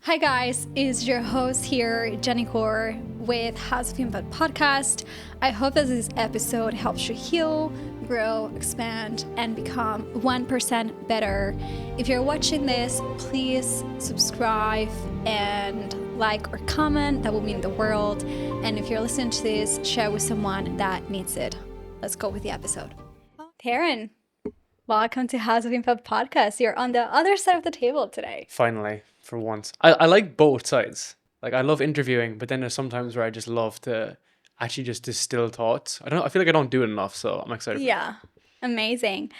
Hi guys, it's your host here, Geni Cor, with House of Impact podcast. I hope that this episode helps you heal, grow, expand, and become 1% better. If you're watching this, please subscribe and like or comment. That will mean the world. And if you're listening to this, share with someone that needs it. Let's go with the episode. Darren, welcome to House of Impact podcast. You're on the other side of the table today. Finally, for once. I like both sides. Like, I love interviewing, but then there's sometimes where I just love to actually just distill thoughts. I feel like I don't do it enough, so I'm excited. Yeah, amazing.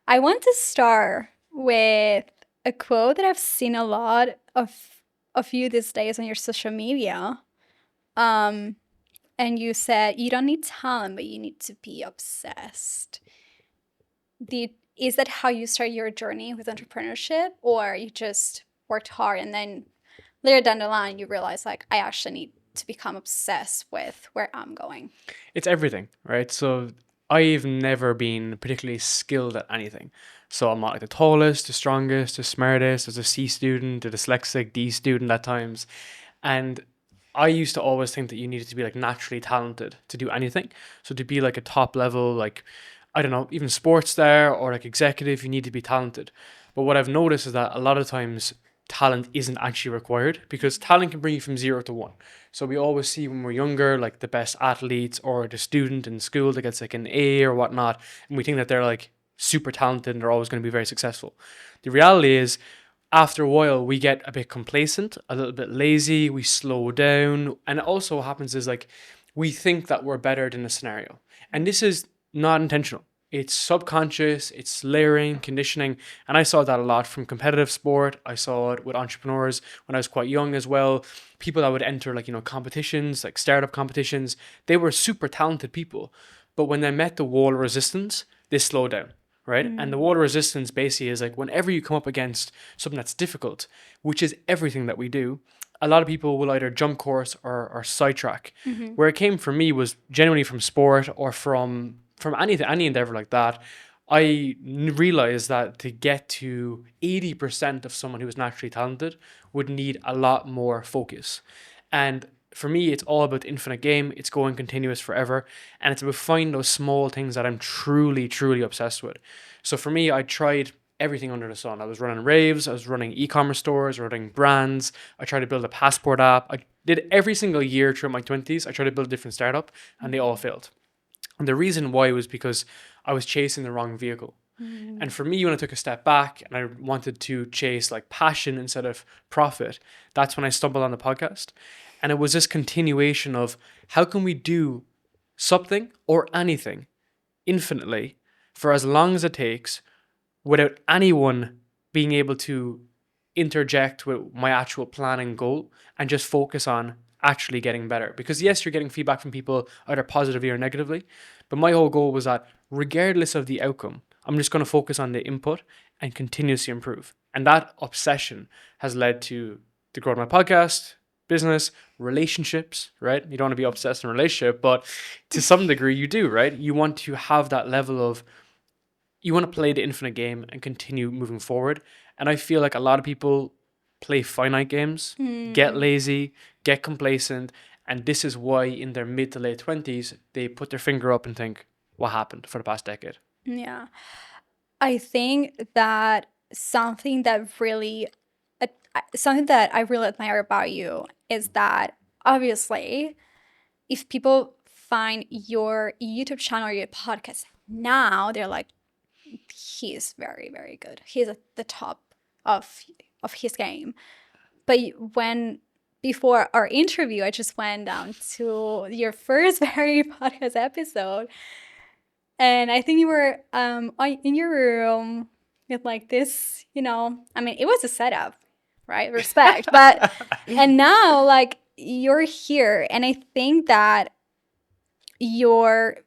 I want to start with a quote that I've seen a lot of you these days on your social media. And you said you don't need talent, but you need to be obsessed. Is that how you start your journey with entrepreneurship, or you just worked hard and then later down the line you realize like I actually need to become obsessed with where I'm going? It's everything, right? So I've never been particularly skilled at anything. So I'm not like the tallest, the strongest, the smartest, as a C student, a dyslexic D student at times. And I used to always think that you needed to be like naturally talented to do anything. So to be like a top level, like, I don't know, even sports star or like executive, you need to be talented. But what I've noticed is that a lot of times talent isn't actually required, because talent can bring you from 0 to 1. So we always see when we're younger, like the best athletes or the student in school that gets like an A or whatnot, and we think that they're like super talented and they're always going to be very successful. The reality is, after a while, we get a bit complacent, a little bit lazy, we slow down. And also what happens is like we think that we're better than the scenario. And this is not intentional. It's subconscious, it's layering, conditioning. And I saw that a lot from competitive sport. I saw it with entrepreneurs when I was quite young as well. People that would enter like, competitions, like startup competitions, they were super talented people. But when they met the wall of resistance, they slowed down, right? And the wall of resistance basically is like whenever you come up against something that's difficult, which is everything that we do, a lot of people will either jump course or sidetrack. Where it came from me was genuinely from sport or from any endeavor like that. I realized that to get to 80% of someone who is naturally talented would need a lot more focus. And for me, it's all about the infinite game. It's going continuous forever. And it's about finding those small things that I'm truly, truly obsessed with. So for me, I tried everything under the sun. I was running raves, I was running e-commerce stores, running brands. I tried to build a passport app. I did every single year through my 20s. I tried to build a different startup and they all failed. And the reason why was because I was chasing the wrong vehicle. And for me, when I took a step back and I wanted to chase like passion instead of profit, that's when I stumbled on the podcast. And it was this continuation of how can we do something or anything infinitely for as long as it takes without anyone being able to interject with my actual plan and goal, and just focus on actually getting better. Because yes, you're getting feedback from people either positively or negatively, but my whole goal was that regardless of the outcome, I'm just going to focus on the input and continuously improve. And that obsession has led to the growth of my podcast, business, relationships, right? You don't want to be obsessed in a relationship, but to some degree you do, right? You want to have that level of, you want to play the infinite game and continue moving forward. And I feel like a lot of people play finite games, get lazy, get complacent. And this is why in their mid to late 20s, they put their finger up and think, what happened for the past decade? Yeah. I think that something that I really admire about you is that obviously if people find your YouTube channel or your podcast now, they're like, he is very, very good. He's at the top of his game. But when before our interview, I just went down to your first very podcast episode, and I think you were in your room with like this, I mean, it was a setup, right? Respect. But and now like you're here, and I think that your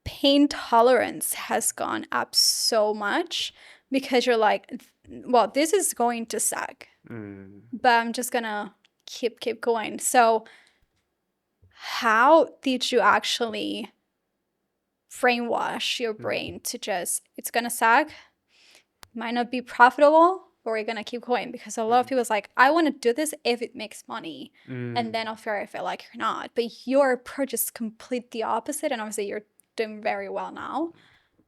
pain tolerance has gone up so much because you're like, well, this is going to suck, but I'm just gonna keep going. So how did you actually brainwash your brain to just, it's gonna suck, might not be profitable, or are you gonna keep going? Because a lot of people's like, I want to do this if it makes money, and then I'll feel like you're not. But your approach is complete the opposite, and obviously you're doing very well now.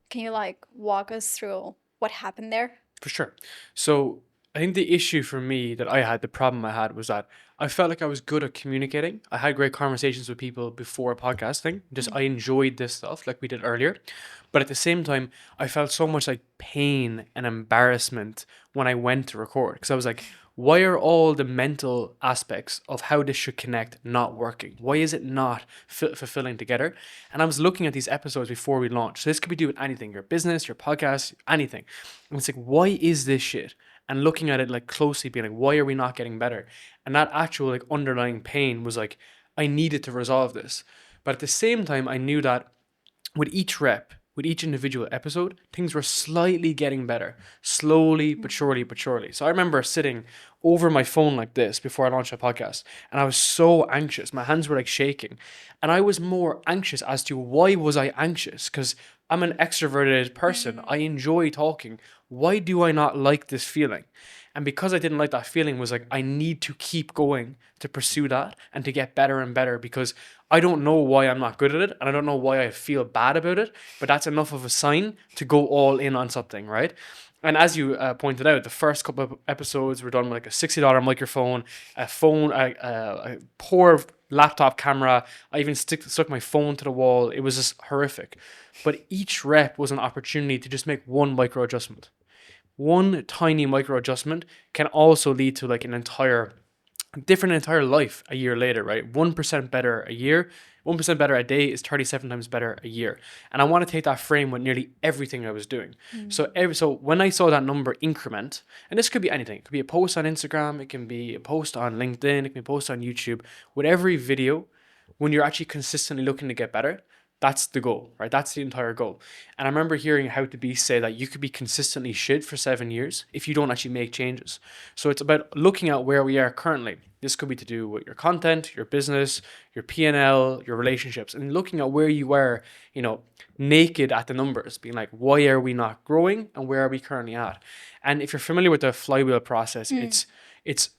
Can you like walk us through what happened there? For sure. So I think the issue for me that I had, the problem I had was that I felt like I was good at communicating. I had great conversations with people before podcasting. Just I enjoyed this stuff like we did earlier. But at the same time, I felt so much like pain and embarrassment when I went to record. Because I was like, why are all the mental aspects of how this should connect not working? Why is it not fulfilling together? And I was looking at these episodes before we launched. So this could be doing anything, your business, your podcast, anything. And it's like, why is this shit? And looking at it like closely, being like, why are we not getting better? And that actual like underlying pain was like, I needed to resolve this. But at the same time, I knew that with each rep, with each individual episode, things were slightly getting better, slowly but surely, but surely. So I remember sitting over my phone like this before I launched a podcast, and I was so anxious. My hands were like shaking, and I was more anxious as to why was I anxious? Because I'm an extroverted person. I enjoy talking. Why do I not like this feeling? And because I didn't like that feeling, was like, I need to keep going to pursue that and to get better and better, because I don't know why I'm not good at it and I don't know why I feel bad about it, but that's enough of a sign to go all in on something, right? And as you pointed out, the first couple of episodes were done with like a $60 microphone, a poor laptop camera. I even stuck my phone to the wall. It was just horrific. But each rep was an opportunity to just make one micro adjustment. One tiny micro adjustment can also lead to like an entire life a year later, right? 1% better a year, 1% better a day is 37 times better a year. And I want to take that frame with nearly everything I was doing. So when I saw that number increment, and this could be anything, it could be a post on Instagram, it can be a post on LinkedIn, it can be a post on YouTube, with every video, when you're actually consistently looking to get better, that's the goal, right? That's the entire goal. And I remember hearing How to Be say that you could be consistently shit for 7 years if you don't actually make changes. So it's about looking at where we are currently. This could be to do with your content, your business, your P&L, your relationships, and looking at where you are, naked at the numbers, being like, why are we not growing and where are we currently at? And if you're familiar with the flywheel process, it's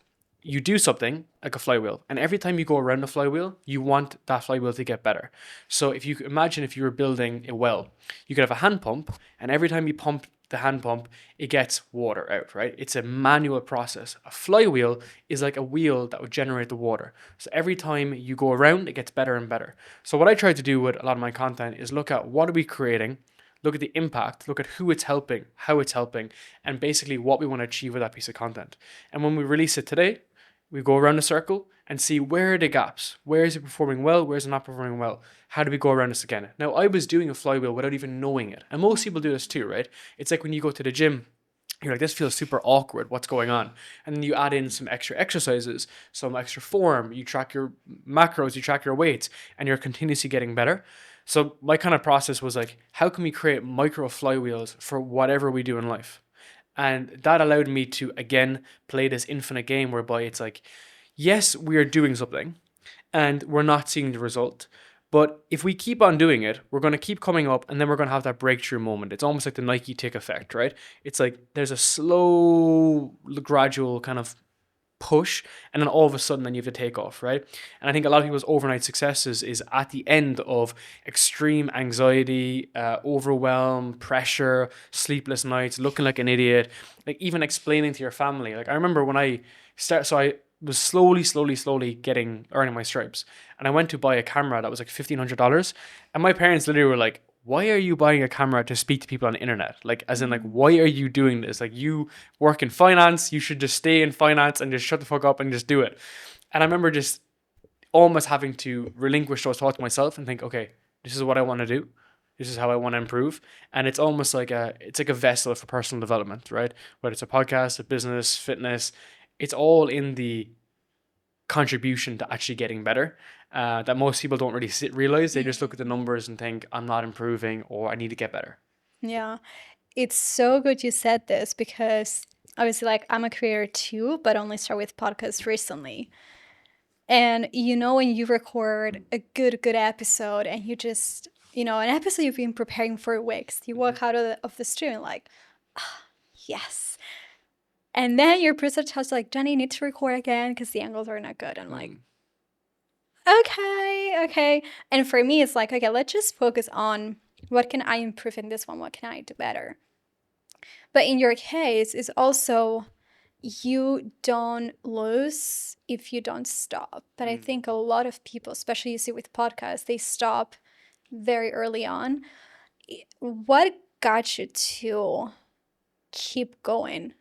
you do something like a flywheel, and every time you go around the flywheel, you want that flywheel to get better. So if you imagine if you were building a well, you could have a hand pump, and every time you pump the hand pump, it gets water out, right? It's a manual process. A flywheel is like a wheel that would generate the water. So every time you go around, it gets better and better. So what I try to do with a lot of my content is look at what are we creating, look at the impact, look at who it's helping, how it's helping, and basically what we want to achieve with that piece of content. And when we release it today, we go around the circle and see where are the gaps. Where is it performing well? Where is it not performing well? How do we go around this again? Now, I was doing a flywheel without even knowing it. And most people do this too, right? It's like when you go to the gym, you're like, this feels super awkward. What's going on? And then you add in some extra exercises, some extra form. You track your macros, you track your weights, and you're continuously getting better. So my kind of process was like, how can we create micro flywheels for whatever we do in life? And that allowed me to, again, play this infinite game whereby it's like, yes, we are doing something and we're not seeing the result. But if we keep on doing it, we're going to keep coming up and then we're going to have that breakthrough moment. It's almost like the Nike tick effect, right? It's like there's a slow, gradual kind of push, and then all of a sudden then you have to take off, right? And I think a lot of people's overnight successes is at the end of extreme anxiety, overwhelm, pressure, sleepless nights, looking like an idiot, like even explaining to your family. Like I remember when I was slowly getting earning my stripes, and I went to buy a camera that was like $1,500, and my parents literally were like, why are you buying a camera to speak to people on the internet? Like, as in, like, why are you doing this? Like, you work in finance, you should just stay in finance and just shut the fuck up and just do it. And I remember just almost having to relinquish those thoughts to myself and think, okay, this is what I want to do. This is how I want to improve. And it's almost like it's like a vessel for personal development, right? Whether it's a podcast, a business, fitness, it's all in the contribution to actually getting better, that most people don't really realize. They just look at the numbers and think, I'm not improving or I need to get better. Yeah. It's so good you said this, because obviously, like, I'm a creator too, but only started with podcasts recently. And when you record a good episode and you just, an episode you've been preparing for weeks, you walk out of the studio and like, ah, yes. And then your producer tells you, like, Geni, you need to record again because the angles are not good. I'm like, okay. And for me, it's like, okay, let's just focus on what can I improve in this one? What can I do better? But in your case, it's also you don't lose if you don't stop. But I think a lot of people, especially you see with podcasts, they stop very early on. What got you to keep going,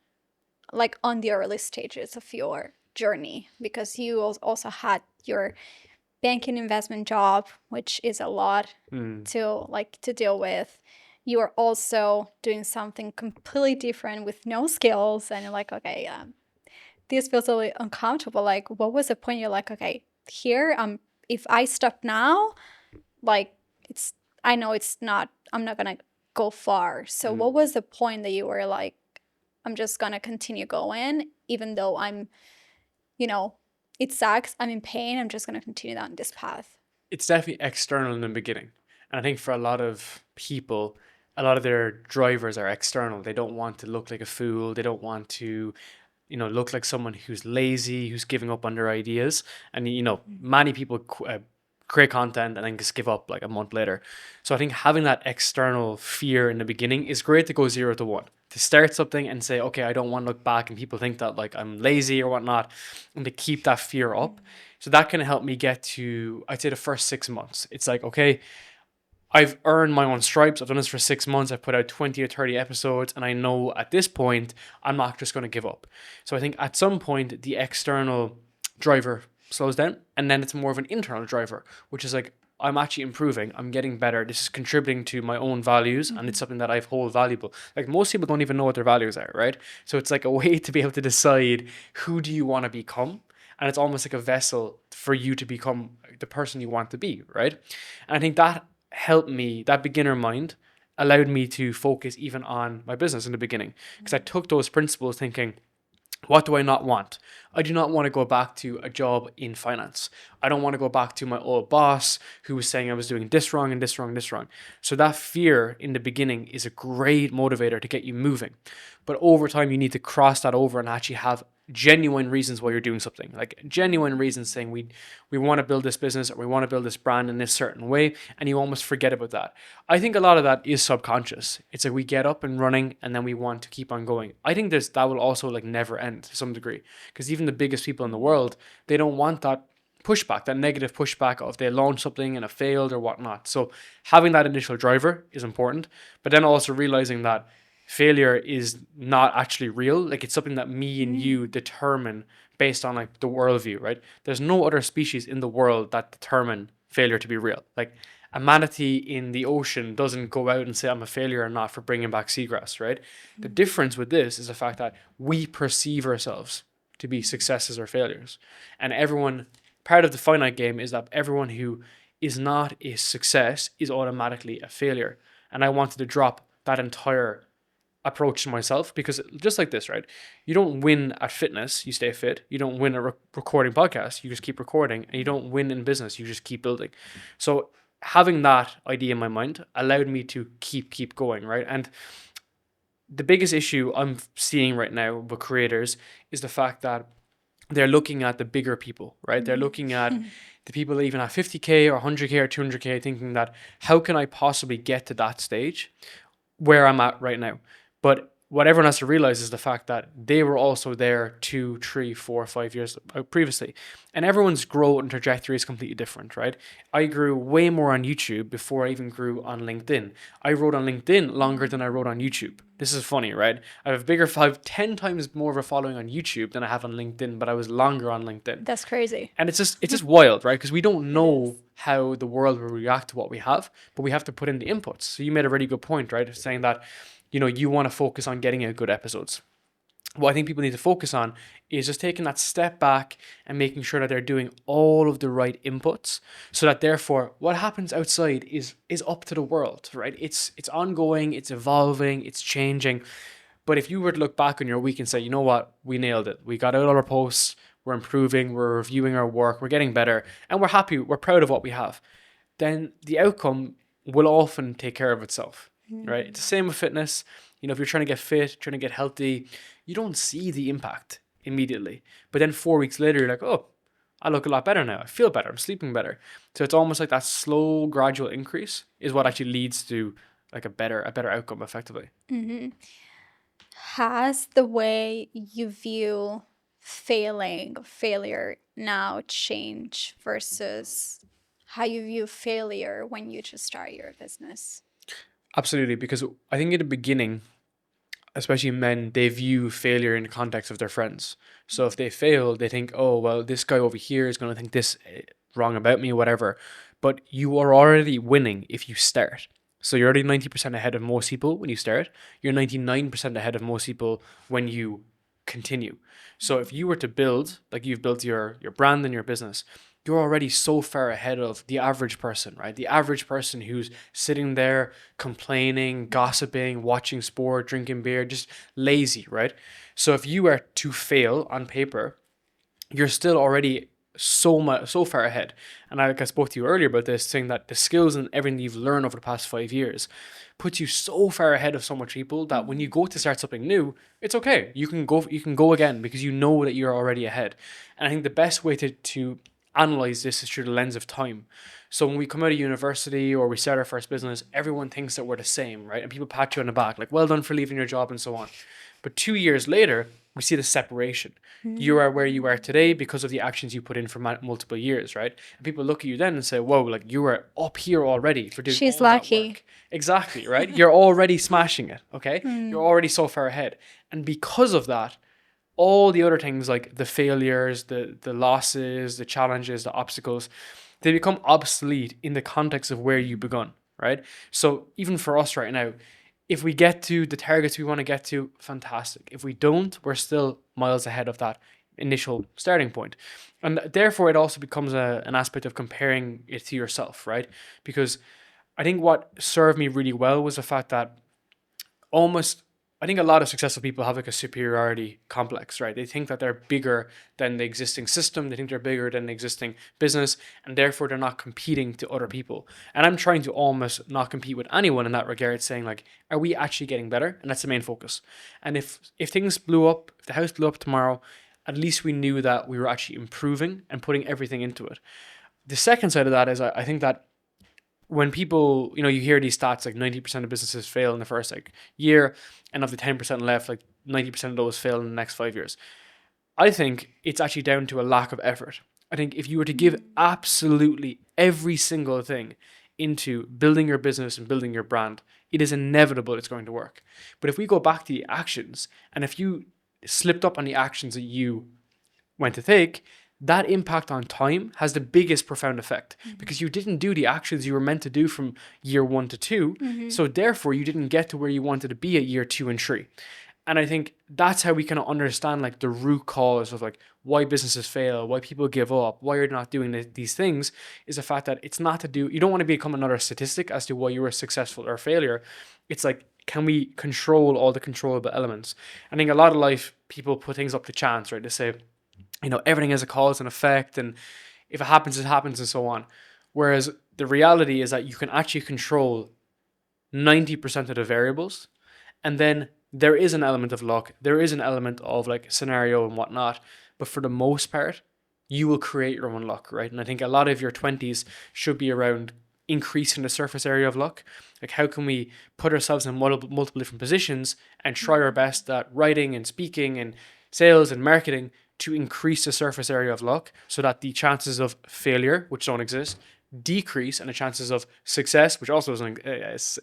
like on the early stages of your journey? Because you also had your banking investment job, which is a lot to deal with. You are also doing something completely different with no skills, and you're like, okay, this feels a little uncomfortable. Like, what was the point? You're like, okay, here, if I stop now, like, it's, I know it's not, I'm not gonna go far. So what was the point that you were like, I'm just gonna continue going, even though I'm, it sucks, I'm in pain, I'm just gonna continue down this path? It's definitely external in the beginning. And I think for a lot of people, a lot of their drivers are external. They don't want to look like a fool. They don't want to, look like someone who's lazy, who's giving up on their ideas. And, many people create content and then just give up like a month later. So I think having that external fear in the beginning is great to go 0 to 1. To start something and say, okay, I don't want to look back and people think that like I'm lazy or whatnot, and to keep that fear up. So that can help me get to, I'd say, the first 6 months. It's like, okay, I've earned my own stripes. I've done this for 6 months. I've put out 20 or 30 episodes, and I know at this point, I'm not just going to give up. So I think at some point, the external driver slows down, and then it's more of an internal driver, which is like, I'm actually improving. I'm getting better. This is contributing to my own values, and it's something that I hold valuable. Like most people don't even know what their values are, right? So it's like a way to be able to decide who do you want to become, and it's almost like a vessel for you to become the person you want to be, right? And I think that helped me, that beginner mind allowed me to focus even on my business in the beginning, because I took those principles thinking, what do I not want? I do not want to go back to a job in finance. I don't want to go back to my old boss who was saying I was doing this wrong and this wrong, this wrong. So that fear in the beginning is a great motivator to get you moving. But over time, you need to cross that over and actually have genuine reasons why you're doing something, like genuine reasons saying we want to build this business or we want to build this brand in this certain way, and you almost forget about that. I think a lot of that is subconscious. It's like we get up and running and then we want to keep on going. I think that will also like never end to some degree, because even the biggest people in the world, they don't want that pushback, that negative pushback of they launch something and it failed or whatnot. So having that initial driver is important, but then also realizing that failure is not actually real. Like it's something that me and you determine based on like the worldview, right? There's no other species in the world that determine failure to be real. Like a manatee in the ocean doesn't go out and say I'm a failure or not for bringing back seagrass, right? The difference with this is the fact that we perceive ourselves to be successes or failures. And part of the finite game is that everyone who is not a success is automatically a failure. And I wanted to drop that entire approach to myself, because just like this, right? You don't win at fitness, you stay fit. You don't win at recording podcasts, you just keep recording. And you don't win in business, you just keep building. So having that idea in my mind allowed me to keep going, right? And the biggest issue I'm seeing right now with creators is the fact that they're looking at the bigger people, right? They're looking at the people that even have 50K or 100K or 200K, thinking that how can I possibly get to that stage where I'm at right now? But what everyone has to realize is the fact that they were also there 2, 3, 4, 5 years previously. And everyone's growth and trajectory is completely different, right? I grew way more on YouTube before I even grew on LinkedIn. I wrote on LinkedIn longer than I wrote on YouTube. This is funny, right? I have 10 times more of a following on YouTube than I have on LinkedIn, but I was longer on LinkedIn. That's crazy. And it's just wild, right? Because we don't know how the world will react to what we have, but we have to put in the inputs. So you made a really good point, right? Saying that, you want to focus on getting out good episodes. What I think people need to focus on is just taking that step back and making sure that they're doing all of the right inputs, so that therefore what happens outside is up to the world, right? It's ongoing, it's evolving, it's changing. But if you were to look back on your week and say, you know what, we nailed it. We got out all our posts, we're improving, we're reviewing our work, we're getting better, and we're happy, we're proud of what we have, then the outcome will often take care of itself, right? It's the same with fitness. If you're trying to get fit, trying to get healthy, you don't see the impact immediately. But then 4 weeks later, you're like, oh, I look a lot better now. I feel better. I'm sleeping better. So it's almost like that slow, gradual increase is what actually leads to like a better outcome effectively. Has the way you view failure now changed versus how you view failure when you just start your business? Absolutely, because I think in the beginning, especially men, they view failure in the context of their friends. So if they fail, they think, oh, well, this guy over here is going to think this wrong about me, whatever. But you are already winning if you start. So you're already 90% ahead of most people when you start. You're 99% ahead of most people when you continue. So if you were to build, like you've built your brand and your business, you're already so far ahead of the average person, right? The average person who's sitting there complaining, gossiping, watching sport, drinking beer, just lazy, right? So if you were to fail on paper, you're still already so far ahead. And I spoke to you earlier about this, saying that the skills and everything you've learned over the past 5 years puts you so far ahead of so much people that when you go to start something new, it's okay. You can go again because you know that you're already ahead. And I think the best way to analyze this is through the lens of time. So when we come out of university or we start our first business, everyone thinks that we're the same, right? And people pat you on the back, like, well done for leaving your job and so on. But 2 years later, we see the separation. You are where you are today because of the actions you put in for multiple years, right? And people look at you then and say, whoa, like you were up here already for doing She's all that lucky. work. Exactly, right? You're already smashing it, okay? You're already so far ahead. And because of that, all the other things like the failures, the losses, the challenges, the obstacles, they become obsolete in the context of where you begun, right? So even for us right now, if we get to the targets we want to get to, fantastic. If we don't, we're still miles ahead of that initial starting point. And therefore, it also becomes an aspect of comparing it to yourself, right? Because I think what served me really well was the fact that almost I think a lot of successful people have like a superiority complex, right? They think that they're bigger than the existing system, they think they're bigger than the existing business, and therefore they're not competing to other people. And I'm trying to almost not compete with anyone in that regard, saying like, are we actually getting better? And that's the main focus. And if things blew up, if the house blew up tomorrow, at least we knew that we were actually improving and putting everything into it. The second side of that is I think that when people, you hear these stats like 90% of businesses fail in the first like year, and of the 10% left, like 90% of those fail in the next 5 years. I think it's actually down to a lack of effort. I think if you were to give absolutely every single thing into building your business and building your brand, it is inevitable it's going to work. But if we go back to the actions, and if you slipped up on the actions that you went to take, that impact on time has the biggest profound effect because you didn't do the actions you were meant to do from year 1 to 2. So therefore you didn't get to where you wanted to be at year 2 and 3. And I think that's how we kind of understand like the root cause of like why businesses fail, why people give up, why you're not doing these things, is the fact that it's not to do, you don't want to become another statistic as to why you were successful or a failure. It's like, can we control all the controllable elements? I think a lot of life people put things up to chance, right? They say, everything has a cause and effect, and if it happens, it happens, and so on. Whereas the reality is that you can actually control 90% of the variables, and then there is an element of luck, there is an element of like scenario and whatnot, but for the most part, you will create your own luck, right? And I think a lot of your 20s should be around increasing the surface area of luck. Like, how can we put ourselves in multiple different positions and try our best at writing and speaking and sales and marketing to increase the surface area of luck so that the chances of failure, which don't exist, decrease, and the chances of success, which also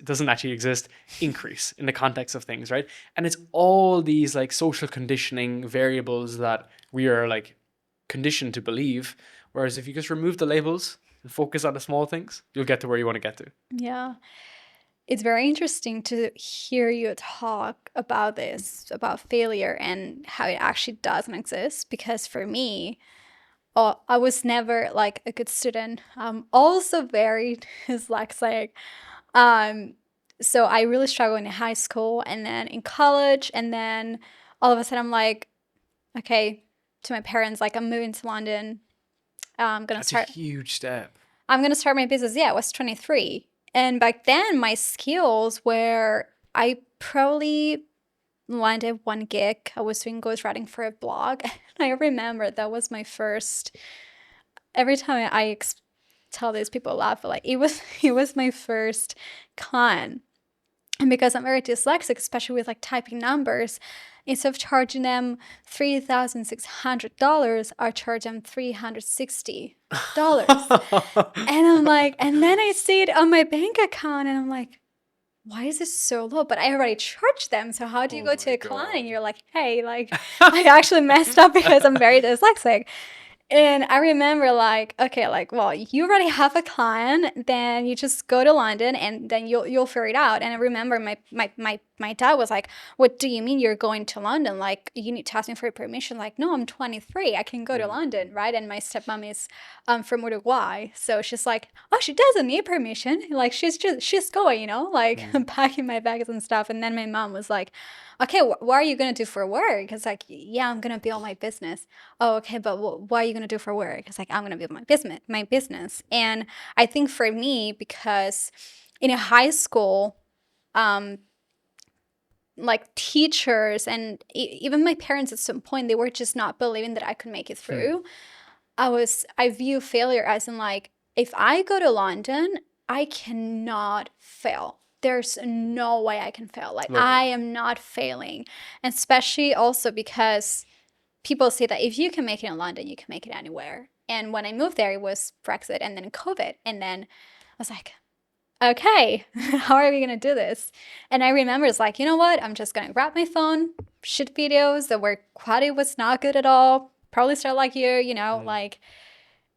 doesn't actually exist, increase in the context of things, right? And it's all these like social conditioning variables that we are like conditioned to believe. Whereas if you just remove the labels and focus on the small things, you'll get to where you want to get to. Yeah. It's very interesting to hear you talk about this, about failure and how it actually doesn't exist. Because for me, I was never like a good student. Also very dyslexic. So I really struggled in high school and then in college. And then all of a sudden I'm like, okay, to my parents, like I'm moving to London. That's a huge step. I'm gonna start my business. Yeah, I was 23. And back then my skills were, I probably landed one gig. I was doing ghostwriting for a blog. And I remember that was my first, every time tell these people laugh, but like it was my first client. And because I'm very dyslexic, especially with like typing numbers, instead of charging them $3,600, I charge them $360. And I'm like, and then I see it on my bank account and I'm like, why is this so low? But I already charged them. So how do you Oh go to my a client and God. you're like, hey, like I actually messed up because I'm very dyslexic. And I remember like, okay, like, well, you already have a client, then you just go to London and then you'll figure it out. And I remember my dad was like, what do you mean you're going to London? Like, you need to ask me for permission. Like, no, I'm 23. I can go to London, right? And my stepmom is from Uruguay. So she's like, oh, she doesn't need permission. Like, she's going, like packing my bags and stuff. And then my mom was like, okay, what are you going to do for work? It's like, yeah, I'm going to build my business. Oh, okay, but what are you going to do for work? It's like, I'm going to build my business. And I think for me, because in a high school, um, like teachers and even my parents at some point, they were just not believing that I could make it through. I view failure as in like, if I go to London, I cannot fail. There's no way I can fail. Like, Love it. I am not failing. And especially also because people say that if you can make it in London, you can make it anywhere. And when I moved there, it was Brexit and then COVID. And then I was like, okay, how are we going to do this? And I remember it's like, you know what? I'm just going to grab my phone, shoot videos that were quality was not good at all. Probably start like like,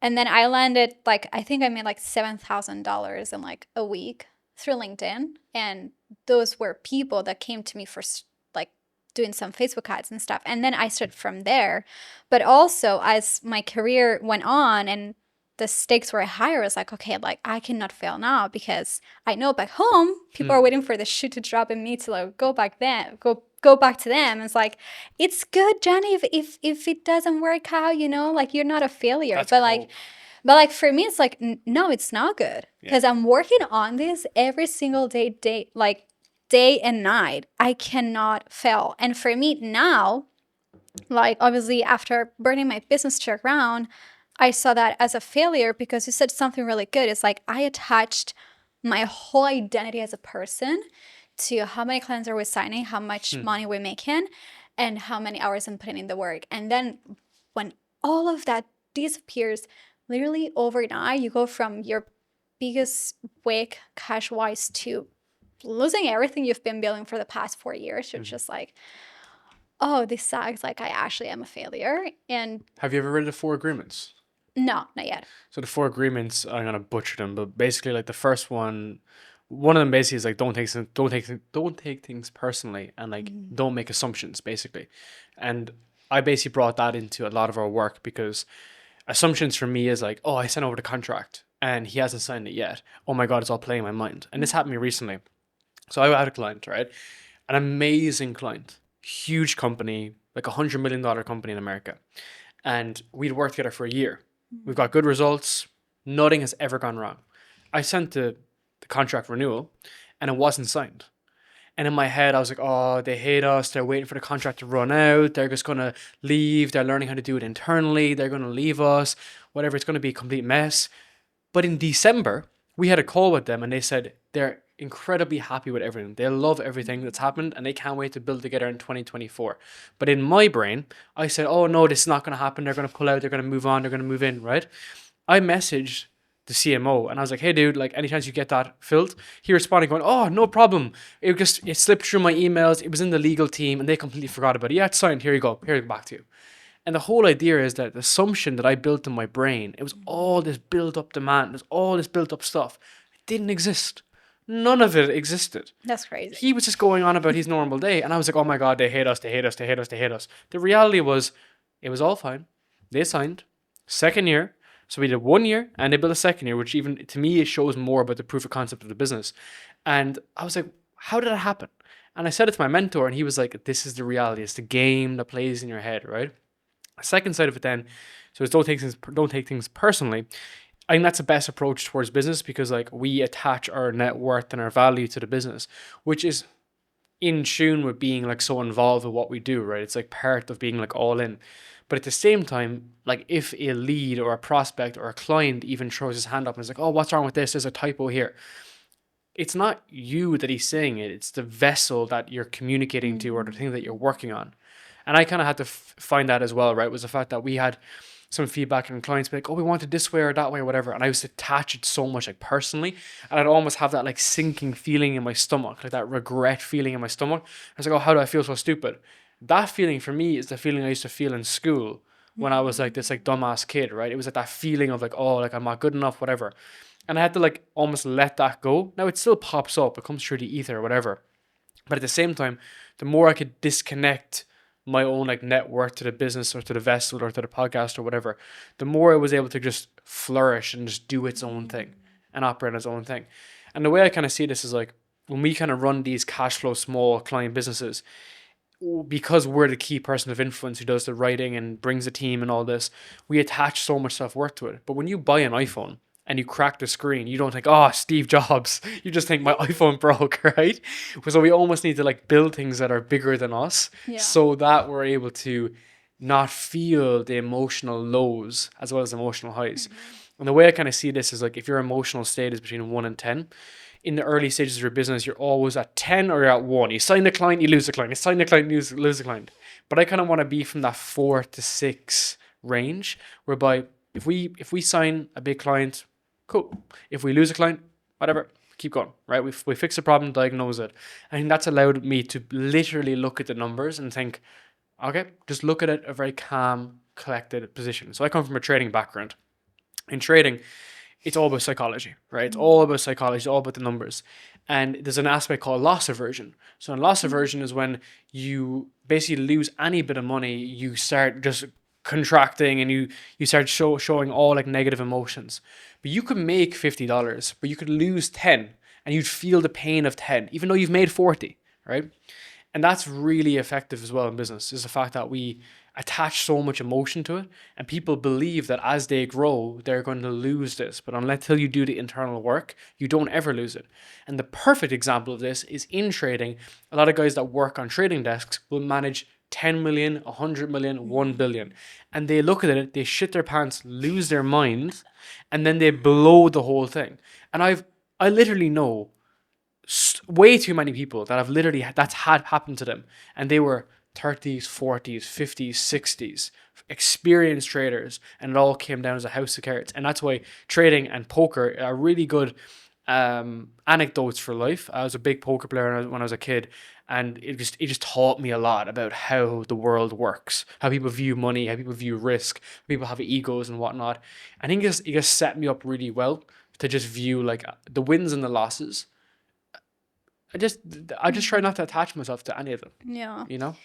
and then I landed like, I think I made like $7,000 in like a week through LinkedIn. And those were people that came to me for like doing some Facebook ads and stuff. And then I started from there. But also as my career went on and the stakes were higher, it's like, okay, like I cannot fail now because I know back home people are waiting for the shoe to drop and me to like go back to them. It's like, it's good, Jenny, if it doesn't work out, like you're not a failure. That's But cool. like for me, it's like, no, it's not good Yeah. because I'm working on this every single day, like day and night. I cannot fail. And for me now, like obviously after burning my business to the ground, I saw that as a failure because you said something really good. It's like I attached my whole identity as a person to how many clients are we signing, how much money we're making, and how many hours I'm putting in the work. And then when all of that disappears, literally overnight, you go from your biggest week cash wise to losing everything you've been building for the past 4 years. You're just like, oh, this sucks. Like I actually am a failure. And Have you ever read the Four Agreements? no, not yet. So the Four Agreements, I'm gonna butcher them, but basically, like the first one of them basically is like don't take things personally, and like don't make assumptions, basically. And I basically brought that into a lot of our work because assumptions for me is like, oh, I sent over the contract and he hasn't signed it yet. Oh my god, it's all playing in my mind. And this happened to me recently. So I had a client, right? An amazing client, huge company, like $100 million company in America, and we'd worked together for a year. We've got good results. Nothing has ever gone wrong. I sent the contract renewal and it wasn't signed. And in my head, I was like, oh, they hate us. They're waiting for the contract to run out. They're just going to leave. They're learning how to do it internally. They're going to leave us. Whatever. It's going to be a complete mess. But in December, we had a call with them and they said they're incredibly happy with everything. They love everything that's happened and they can't wait to build together in 2024. But in my brain, I said, oh no, this is not going to happen. They're going to pull out. They're going to move on. They're going to move in, right? I messaged the CMO and I was like, hey dude, like any chance you get that filled? He responded going, oh, no problem. It slipped through my emails. It was in the legal team and they completely forgot about it. Yeah, it's signed. Here you go. Here, back to you. And the whole idea is that the assumption that I built in my brain, it was all this built up demand, there's all this built up stuff. It didn't exist. None of it existed. That's crazy. He was just going on about his normal day. And I was like, oh my God, they hate us, they hate us, they hate us, they hate us. The reality was, it was all fine. They signed. Second year. So we did 1 year and they built a second year, which even to me, it shows more about the proof of concept of the business. And I was like, how did that happen? And I said it to my mentor and he was like, this is the reality. It's the game that plays in your head, right? Second side of it then, so it's don't take things personally. I think that's the best approach towards business because like we attach our net worth and our value to the business, which is in tune with being like so involved with what we do, right? It's like part of being like all in. But at the same time, like if a lead or a prospect or a client even throws his hand up and is like, oh, what's wrong with this? There's a typo here. It's not you that he's saying it. It's the vessel that you're communicating to or the thing that you're working on. And I kind of had to find that as well, right? Was the fact that we had some feedback and clients be like, oh, we want it this way or that way or whatever. And I used to attach it so much like personally. And I'd almost have that like sinking feeling in my stomach, like that regret feeling in my stomach. I was like, oh, how do I feel so stupid? That feeling for me is the feeling I used to feel in school when I was like this like dumbass kid, right? It was like that feeling of like, oh, like I'm not good enough, whatever. And I had to like almost let that go. Now it still pops up, it comes through the ether or whatever. But at the same time, the more I could disconnect my own like net worth to the business or to the vessel or to the podcast or whatever, the more I was able to just flourish and just do its own thing and operate its own thing. And the way I kind of see this is like when we kind of run these cash flow small client businesses, because we're the key person of influence who does the writing and brings the team and all this, we attach so much self-worth to it. But when you buy an iPhone and you crack the screen, you don't think, oh, Steve Jobs. You just think my iPhone broke, right? So we almost need to like build things that are bigger than us so that we're able to not feel the emotional lows as well as emotional highs. And the way I kind of see this is like if your emotional state is between 1 and 10, in the early stages of your business, you're always at 10 or you're at 1. You sign the client, you lose the client. You sign the client, you lose the client. But I kind of want to be from that 4 to 6 range, whereby if we sign a big client, cool. If we lose a client, whatever, keep going, right? We fix the problem, diagnose it. I think that's allowed me to literally look at the numbers and think, okay, just look at it a very calm, collected position. So I come from a trading background. In trading, it's all about psychology, right? It's all about psychology, it's all about the numbers. And there's an aspect called loss aversion. So in loss aversion is when you basically lose any bit of money, you start just contracting and you start showing all like negative emotions. But you could make $50, but you could lose 10 and you'd feel the pain of 10, even though you've made 40, right? And that's really effective as well in business, is the fact that we attach so much emotion to it and people believe that as they grow, they're going to lose this. But until you do the internal work, you don't ever lose it. And the perfect example of this is in trading. A lot of guys that work on trading desks will manage 10 million, 100 million, 1 billion. And they look at it, they shit their pants, lose their mind, and then they blow the whole thing. And I literally know way too many people that have literally that's had happened to them, and they were 30s, 40s, 50s, 60s, experienced traders, and it all came down as a house of cards. And that's why trading and poker are really good anecdotes for life. I was a big poker player when I was a kid, and it just taught me a lot about how the world works, how people view money, how people view risk, people have egos and whatnot. I think it just set me up really well to just view like the wins and the losses. I just try not to attach myself to any of them. Yeah. You know?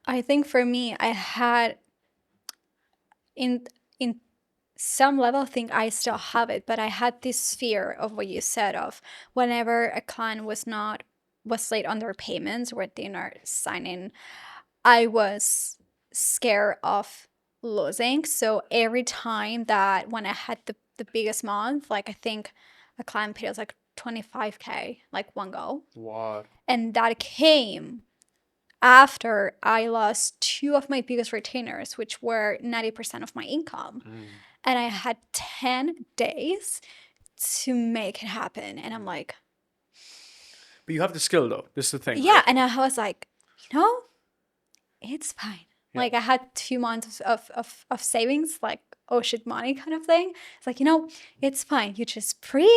I think for me, I had in some level, I think I still have it, but I had this fear of what you said of whenever a client was late on their payments or they're not signing, I was scared of losing. So every time that when I had the biggest month, like I think a client paid us like 25K, like one go. Wow. And that came after I lost two of my biggest retainers, which were 90% of my income. And I had 10 days to make it happen. And I'm like, But you have the skill though. This is the thing. yeah. Right? And I was like, it's fine. Yeah. Like I had 2 months of savings, like, oh shit, money kind of thing. It's like, it's fine. You just breathe,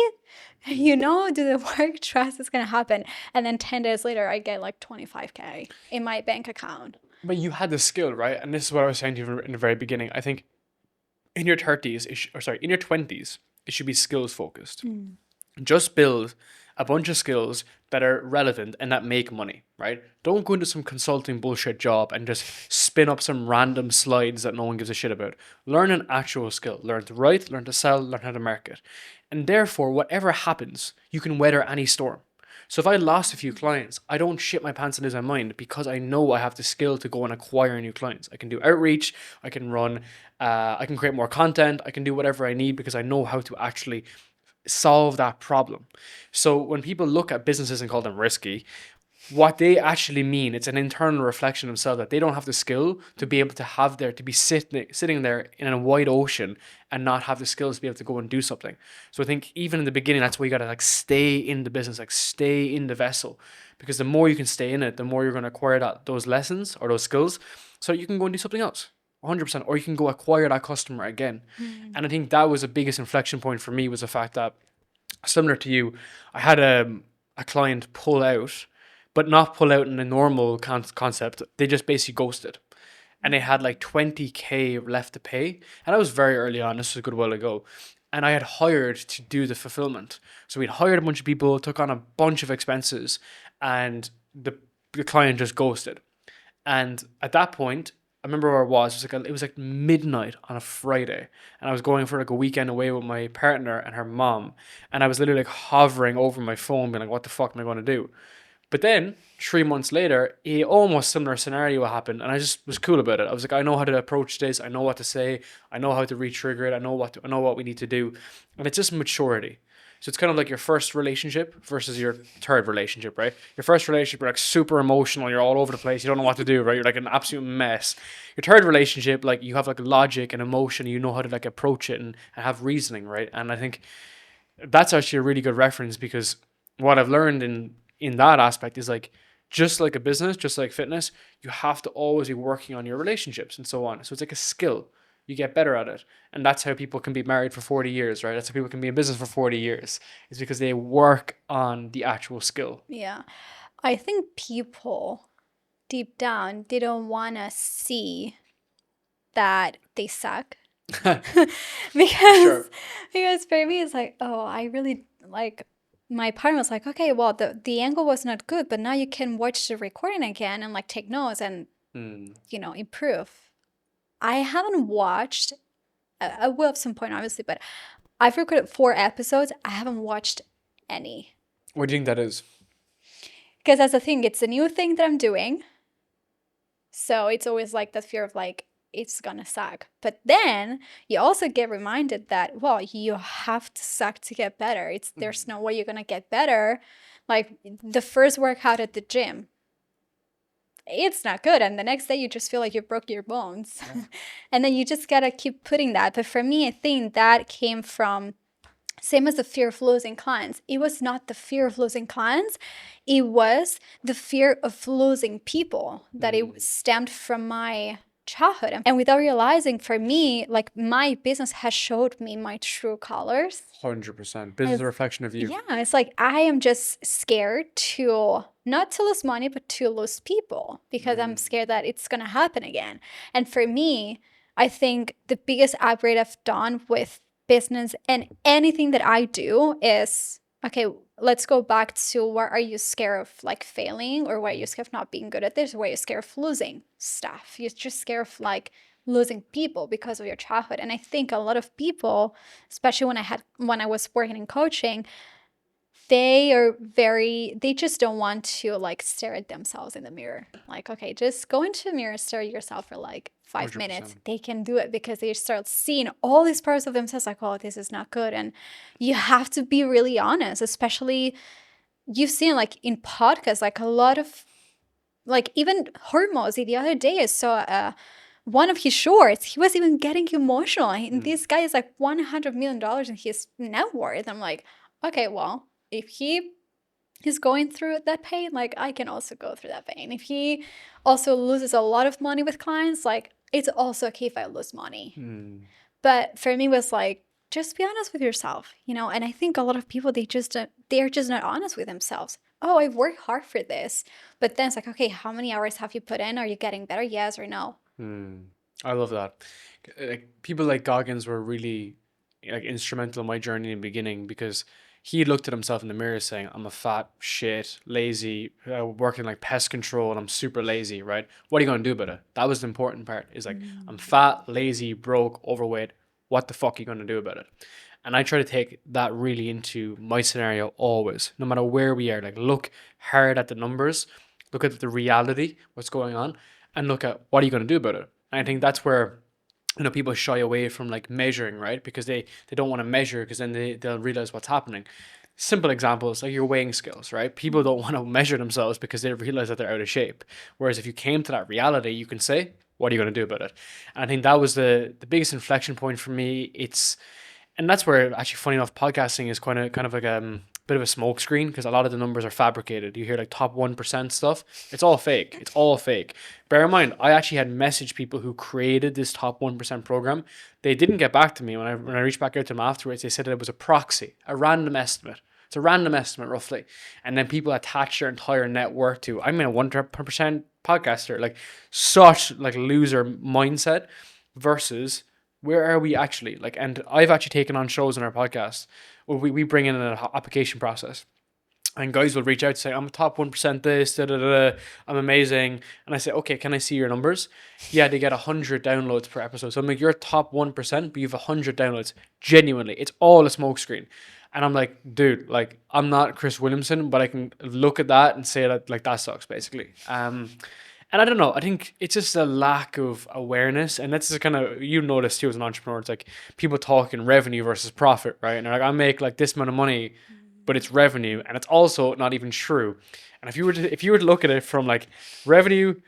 do the work, trust it's going to happen. And then 10 days later, I get like 25K in my bank account. But you had the skill, right? And this is what I was saying to you in the very beginning. I think in your 30s, in your 20s, it should be skills focused. Just build a bunch of skills that are relevant and that make money, right? Don't go into some consulting bullshit job and just spin up some random slides that no one gives a shit about. Learn an actual skill. Learn to write, learn to sell, learn how to market. And therefore, whatever happens, you can weather any storm. So if I lost a few clients, I don't shit my pants and lose my mind because I know I have the skill to go and acquire new clients. I can do outreach, I can I can create more content, I can do whatever I need because I know how to actually solve that problem. So when people look at businesses and call them risky, what they actually mean, it's an internal reflection of themselves, that they don't have the skill to be able to have there, to be sitting there in a wide ocean and not have the skills to be able to go and do something. So I think even in the beginning, that's why you got to like stay in the business, like stay in the vessel, because the more you can stay in it, the more you're going to acquire those lessons or those skills, so you can go and do something else. 100%, or you can go acquire that customer again. And I think that was the biggest inflection point for me, was the fact that, similar to you, I had a client pull out, but not pull out in a normal concept. They just basically ghosted. And they had like 20K left to pay. And I was very early on, this was a good while ago. And I had hired to do the fulfillment. So we'd hired a bunch of people, took on a bunch of expenses, and the client just ghosted. And at that point, I remember where I was. It was like midnight on a Friday, and I was going for like a weekend away with my partner and her mom, and I was literally like hovering over my phone, being like, "What the fuck am I going to do?" But then 3 months later, a almost similar scenario happened, and I just was cool about it. I was like, I know how to approach this. I know what to say. I know how to re-trigger it. I know what we need to do, and it's just maturity. So it's kind of like your first relationship versus your third relationship, right? Your first relationship, you're like super emotional, you're all over the place, you don't know what to do, right? You're like an absolute mess. Your third relationship, like you have like logic and emotion, you know how to like approach it and have reasoning, right? And I think that's actually a really good reference, because what I've learned in that aspect is like, just like a business, just like fitness, you have to always be working on your relationships and so on. So it's like a skill. You get better at it. And that's how people can be married for 40 years, right? That's how people can be in business for 40 years. It's because they work on the actual skill. Yeah. I think people deep down, they don't want to see that they suck. because Sure. because for me it's like, oh, I really like, my partner was like, okay, well, the angle was not good, but now you can watch the recording again and like take notes and improve. I haven't watched, I will at some point obviously, but I've recorded 4 episodes. I haven't watched any, What do you think that is? because that's the thing, it's a new thing that I'm doing. So it's always like that fear of like, it's gonna suck. But then you also get reminded that, well, you have to suck to get better. There's no way you're gonna get better. Like the first workout at the gym, it's not good. And the next day you just feel like you broke your bones. Yeah. And then you just gotta keep putting that. But for me, I think that came from, same as the fear of losing clients. It was not the fear of losing clients. It was the fear of losing people, that it stemmed from my childhood. And without realizing, for me, like my business has showed me my true colors. 100%. Business is a reflection of you. Yeah, it's like I am just scared to not to lose money, but to lose people, because I'm scared that it's gonna happen again. And for me, I think the biggest upgrade I've done with business and anything that I do is, okay, let's go back to, where are you scared of like failing, or why are you scared of not being good at this, or why are you scared of losing stuff? You're just scared of like losing people because of your childhood. And I think a lot of people, especially when I was working in coaching, they just don't want to like stare at themselves in the mirror. Like, okay, just go into the mirror, stare at yourself for like 5 minutes. 100%. They can do it because they start seeing all these parts of themselves like, oh, this is not good. And you have to be really honest, especially you've seen like in podcasts, like a lot of, like even Hormozy the other day I saw one of his shorts, he was even getting emotional. And this guy is like $100 million in his net worth. I'm like, okay, well, if he's going through that pain, like I can also go through that pain. If he also loses a lot of money with clients, like it's also okay if I lose money. But for me, it was like, just be honest with yourself, And I think a lot of people, they're just not honest with themselves. Oh, I've worked hard for this, but then it's like, okay, how many hours have you put in? Are you getting better? Yes or no? I love that. Like people like Goggins were really like instrumental in my journey in the beginning, because he looked at himself in the mirror saying, I'm a fat shit, lazy, working like pest control, and I'm super lazy, right? What are you going to do about it? That was the important part, is like, I'm fat, lazy, broke, overweight. What the fuck are you going to do about it? And I try to take that really into my scenario always, no matter where we are. Like, look hard at the numbers, look at the reality, what's going on, and look at what are you going to do about it. And I think that's where people shy away from like measuring, right? Because they don't want to measure, because then they'll realize what's happening. Simple examples like your weighing skills, right? People don't want to measure themselves because they realize that they're out of shape. Whereas if you came to that reality, you can say, what are you going to do about it? And I think that was the biggest inflection point for me. And that's where actually, funny enough, podcasting is kind of like bit of a smoke screen because a lot of the numbers are fabricated. You hear like top 1% stuff. It's all fake. It's all fake. Bear in mind, I actually had messaged people who created this top 1% program. They didn't get back to me when I reached back out to them afterwards. They said that it was a proxy, a random estimate. It's a random estimate roughly. And then people attach their entire net worth to, I'm a 1% podcaster, like such like loser mindset versus where are we actually like. And I've actually taken on shows on our podcast where we bring in an application process and guys will reach out to say, I'm a top 1% this, da, da, da, da, I'm amazing. And I say, okay, can I see your numbers? Yeah, they get 100 downloads per episode. So I'm like, you're top 1%, but you have 100 downloads. Genuinely, it's all a smokescreen. And I'm like, dude, like, I'm not Chris Williamson, but I can look at that and say that, like, that sucks, basically. And I don't know, I think it's just a lack of awareness. And that's just kind of, you notice too as an entrepreneur, it's like people talking revenue versus profit, right? And they're like, I make like this amount of money, but it's revenue, and it's also not even true. And if you were to look at it from like revenue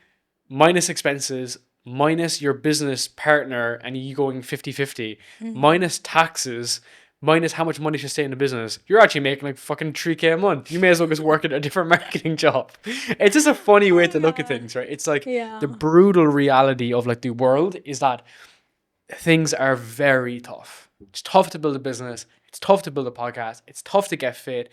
minus expenses minus your business partner and you going 50-50 minus taxes minus how much money you stay in the business, you're actually making like fucking 3K a month. You may as well just work at a different marketing job. It's just a funny way to look at things, right? It's like Yeah. the brutal reality of like the world is that things are very tough. It's tough to build a business. It's tough to build a podcast. It's tough to get fit.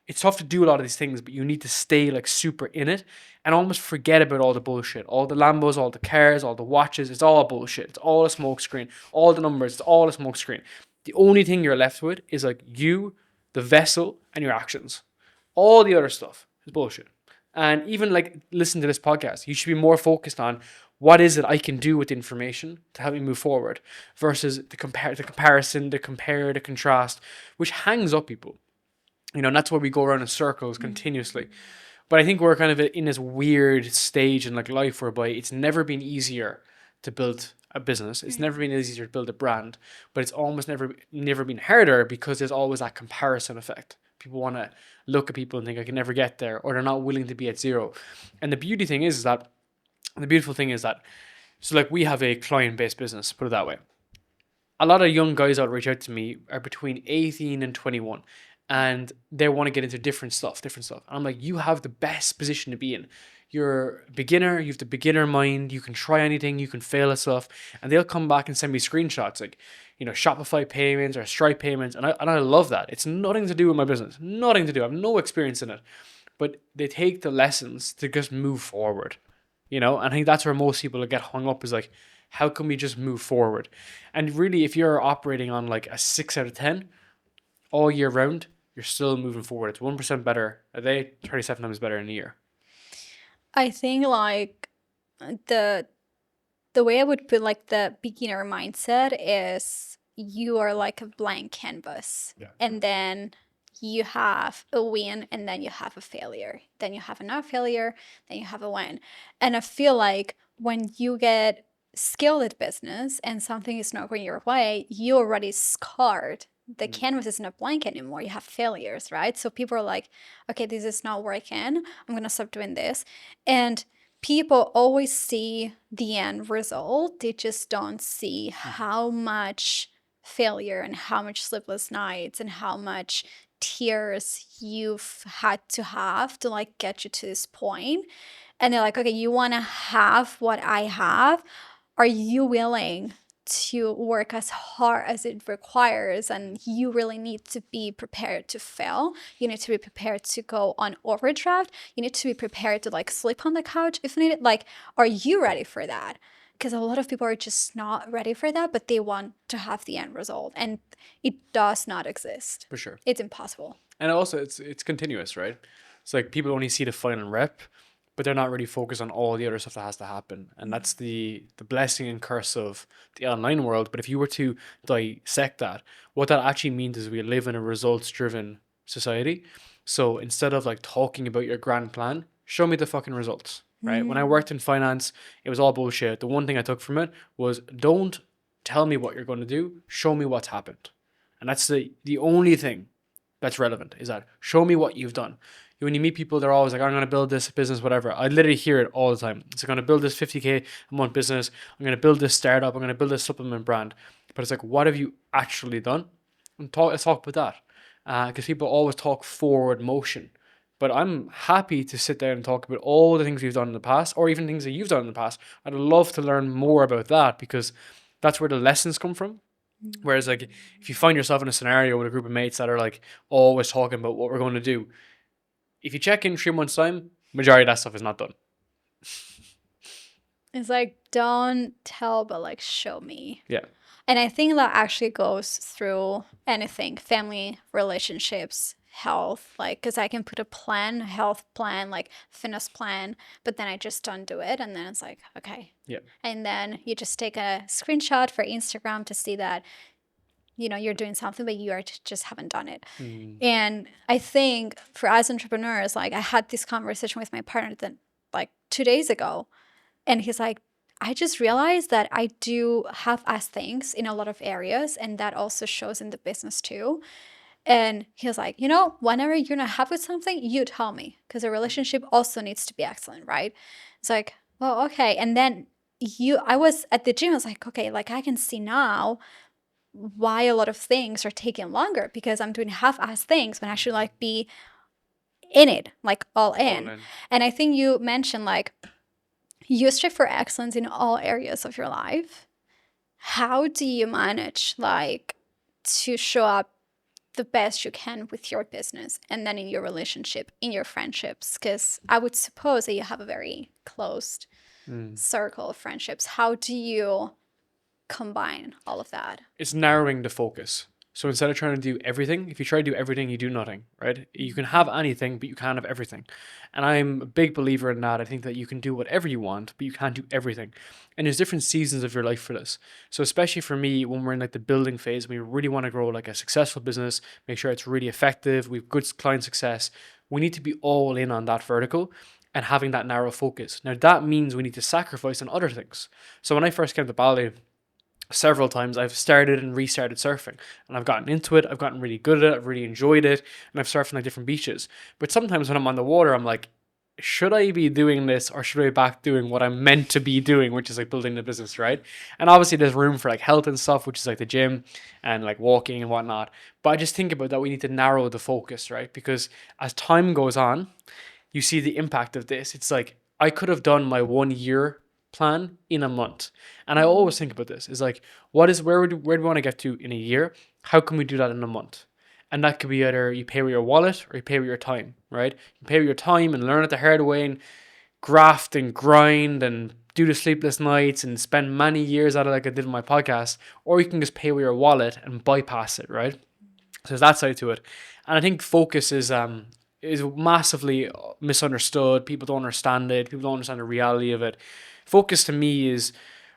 It's tough to do a lot of these things, but you need to stay like super in it and almost forget about all the bullshit. All the Lambos, all the cars, all the watches. It's all bullshit. It's all a smoke screen. All the numbers. It's all a smoke screen. The only thing you're left with is like you, the vessel, and your actions. All the other stuff is bullshit. And even like listen to this podcast, you should be more focused on what is it I can do with information to help me move forward versus the comparison, the compare, the contrast, which hangs up people. And that's why we go around in circles continuously. But I think we're kind of in this weird stage in like life whereby it's never been easier to build a business. It's never been easier to build a brand, but it's almost never been harder because there's always that comparison effect. People want to look at people and think I can never get there, or they're not willing to be at zero. And the beautiful thing is that, so like we have a client-based business, put it that way. A lot of young guys that reach out to me are between 18 and 21 and they want to get into different stuff. And I'm like, you have the best position to be in. You're a beginner, you have the beginner mind, you can try anything, you can fail at stuff. And they'll come back and send me screenshots like, Shopify payments or Stripe payments. And I love that. It's nothing to do with my business, nothing to do. I have no experience in it. But they take the lessons to just move forward. And I think that's where most people get hung up is like, how can we just move forward? And really, if you're operating on like a 6 out of 10 all year round, you're still moving forward. It's 1% better a day, 37 times better in a year. I think like the way I would put like the beginner mindset is you are like a blank canvas. Yeah. And then you have a win and then you have a failure. Then you have another failure, then you have a win. And I feel like when you get skilled at business and something is not going your way, you already scarred. The canvas isn't a blank anymore. You have failures, right? So people are like, okay, this is not working. I'm going to stop doing this. And people always see the end result. They just don't see how much failure and how much sleepless nights and how much tears you've had to like get you to this point. And they're like, okay, you want to have what I have? Are you willing to work as hard as it requires? And you really need to be prepared to fail. You need to be prepared to go on overdraft. You need to be prepared to like sleep on the couch if needed. Like, are you ready for that? Because a lot of people are just not ready for that, but they want to have the end result, and it does not exist. For sure. It's impossible. And also it's continuous, right? It's like people only see the final rep, but they're not really focused on all the other stuff that has to happen. And that's the blessing and curse of the online world. But if you were to dissect that, what that actually means is we live in a results-driven society. So instead of like talking about your grand plan, show me the fucking results, right? When I worked in finance, it was all bullshit. The one thing I took from it was don't tell me what you're going to do. Show me what's happened. And that's the only thing that's relevant, is that show me what you've done. When you meet people, they're always like, I'm going to build this business, whatever. I literally hear it all the time. It's like, I'm going to build this 50K a month business. I'm going to build this startup. I'm going to build this supplement brand. But it's like, what have you actually done? And let's talk about that. Because people always talk forward motion. But I'm happy to sit down and talk about all the things we've done in the past, or even things that you've done in the past. I'd love to learn more about that, because that's where the lessons come from. Whereas, like, if you find yourself in a scenario with a group of mates that are like always talking about what we're going to do, if you check in 3 months' time, majority of that stuff is not done. It's like, don't tell, but like show me. Yeah. And I think that actually goes through anything, family, relationships, health, like, because I can put a plan, health plan, like fitness plan, but then I just don't do it. And then it's like, okay. Yeah. And then you just take a screenshot for Instagram to see that, you know, you're doing something, but just haven't done it. And I think for us entrepreneurs, like I had this conversation with my partner that like 2 days ago, and he's like, I just realized that I do half-ass things in a lot of areas, and that also shows in the business too. And he was like, you know, whenever you're not happy with something, you tell me, because a relationship also needs to be excellent, right? It's like, well, okay. And then I was at the gym, I was like, okay, like I can see now why a lot of things are taking longer, because I'm doing half-ass things when I should like be in it, like all in. And I think you mentioned like you strive for excellence in all areas of your life. How do you manage like to show up the best you can with your business, and then in your relationship, in your friendships? Because I would suppose that you have a very closed circle of friendships. How do you combine all of that? It's narrowing the focus. So instead of trying to do everything, if you try to do everything, you do nothing, right? You can have anything, but you can't have everything. And I'm a big believer in that. I think that you can do whatever you want, but you can't do everything. And there's different seasons of your life for this. So especially for me, when we're in like the building phase, we really want to grow like a successful business, make sure it's really effective, we've good client success. We need to be all in on that vertical and having that narrow focus. Now that means we need to sacrifice on other things. So when I first came to Bali, several times I've started and restarted surfing, and I've gotten into it, I've gotten really good at it, I've really enjoyed it, and I've surfed on like different beaches. But sometimes when I'm on the water, I'm like, should I be doing this, or should I be back doing what I'm meant to be doing, which is like building the business, right? And obviously there's room for like health and stuff, which is like the gym and like walking and whatnot. But I just think about that, we need to narrow the focus, right? Because as time goes on, you see the impact of this. It's like, I could have done my 1 year plan in a month. And I always think about this, is like, where do we want to get to in a year? How can we do that in a month? And that could be either you pay with your wallet or you pay with your time, right? You pay with your time and learn it the hard way and graft and grind and do the sleepless nights and spend many years at it like I did in my podcast, or you can just pay with your wallet and bypass it, right? So there's that side to it. And I think focus is massively misunderstood. People don't understand it. People don't understand the reality of it. Focus to me is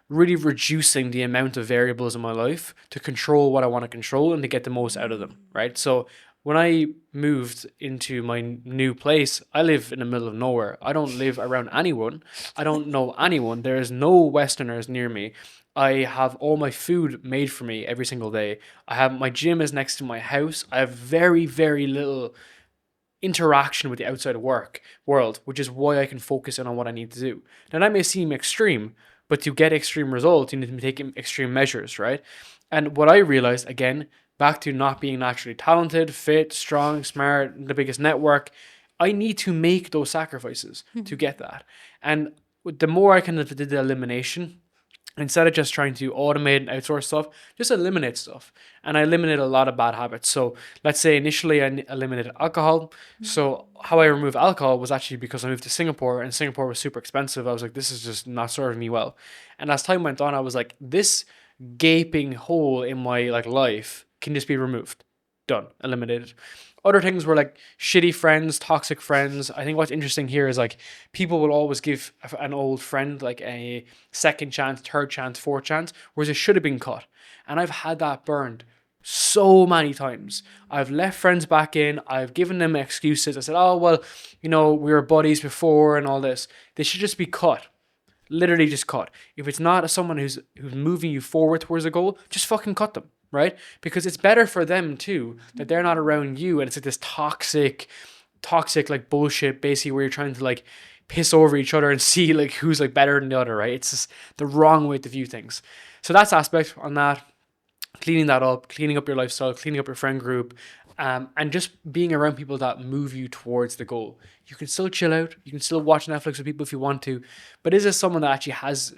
really reducing the amount of variables in my life to control what I want to control and to get the most out of them, right? So when I moved into my new place, I live in the middle of nowhere. I don't live around anyone. I don't know anyone. There is no Westerners near me. I have all my food made for me every single day. My gym is next to my house. I have very, very little interaction with the outside world, which is why I can focus in on what I need to do. Now that may seem extreme, but to get extreme results, you need to take extreme measures, right? And what I realized, again, back to not being naturally talented, fit, strong, smart, the biggest network, I need to make those sacrifices to get that. And the more I kind of did the elimination, instead of just trying to automate and outsource stuff, just eliminate stuff. And I eliminated a lot of bad habits. So let's say initially I eliminated alcohol. So how I removed alcohol was actually because I moved to Singapore, and Singapore was super expensive. I was like, this is just not serving me well. And as time went on, I was like, this gaping hole in my like life can just be removed. Done. Eliminated. Other things were like shitty friends, toxic friends. I think what's interesting here is like people will always give an old friend like a second chance, third chance, fourth chance, whereas it should have been cut. And I've had that burned so many times. I've left friends back in. I've given them excuses. I said, oh, well, you know, we were buddies before and all this. They should just be cut. Literally just cut. If it's not someone who's moving you forward towards a goal, just fucking cut them. right? Because it's better for them too that they're not around you, and it's like this toxic like bullshit basically where you're trying to like piss over each other and see like who's like better than the other, right? It's just the wrong way to view things. So that's aspect on that, cleaning that up, cleaning up your lifestyle, cleaning up your friend group, and just being around people that move you towards the goal. You can still chill out, you can still watch Netflix with people if you want to, but is this someone that actually has,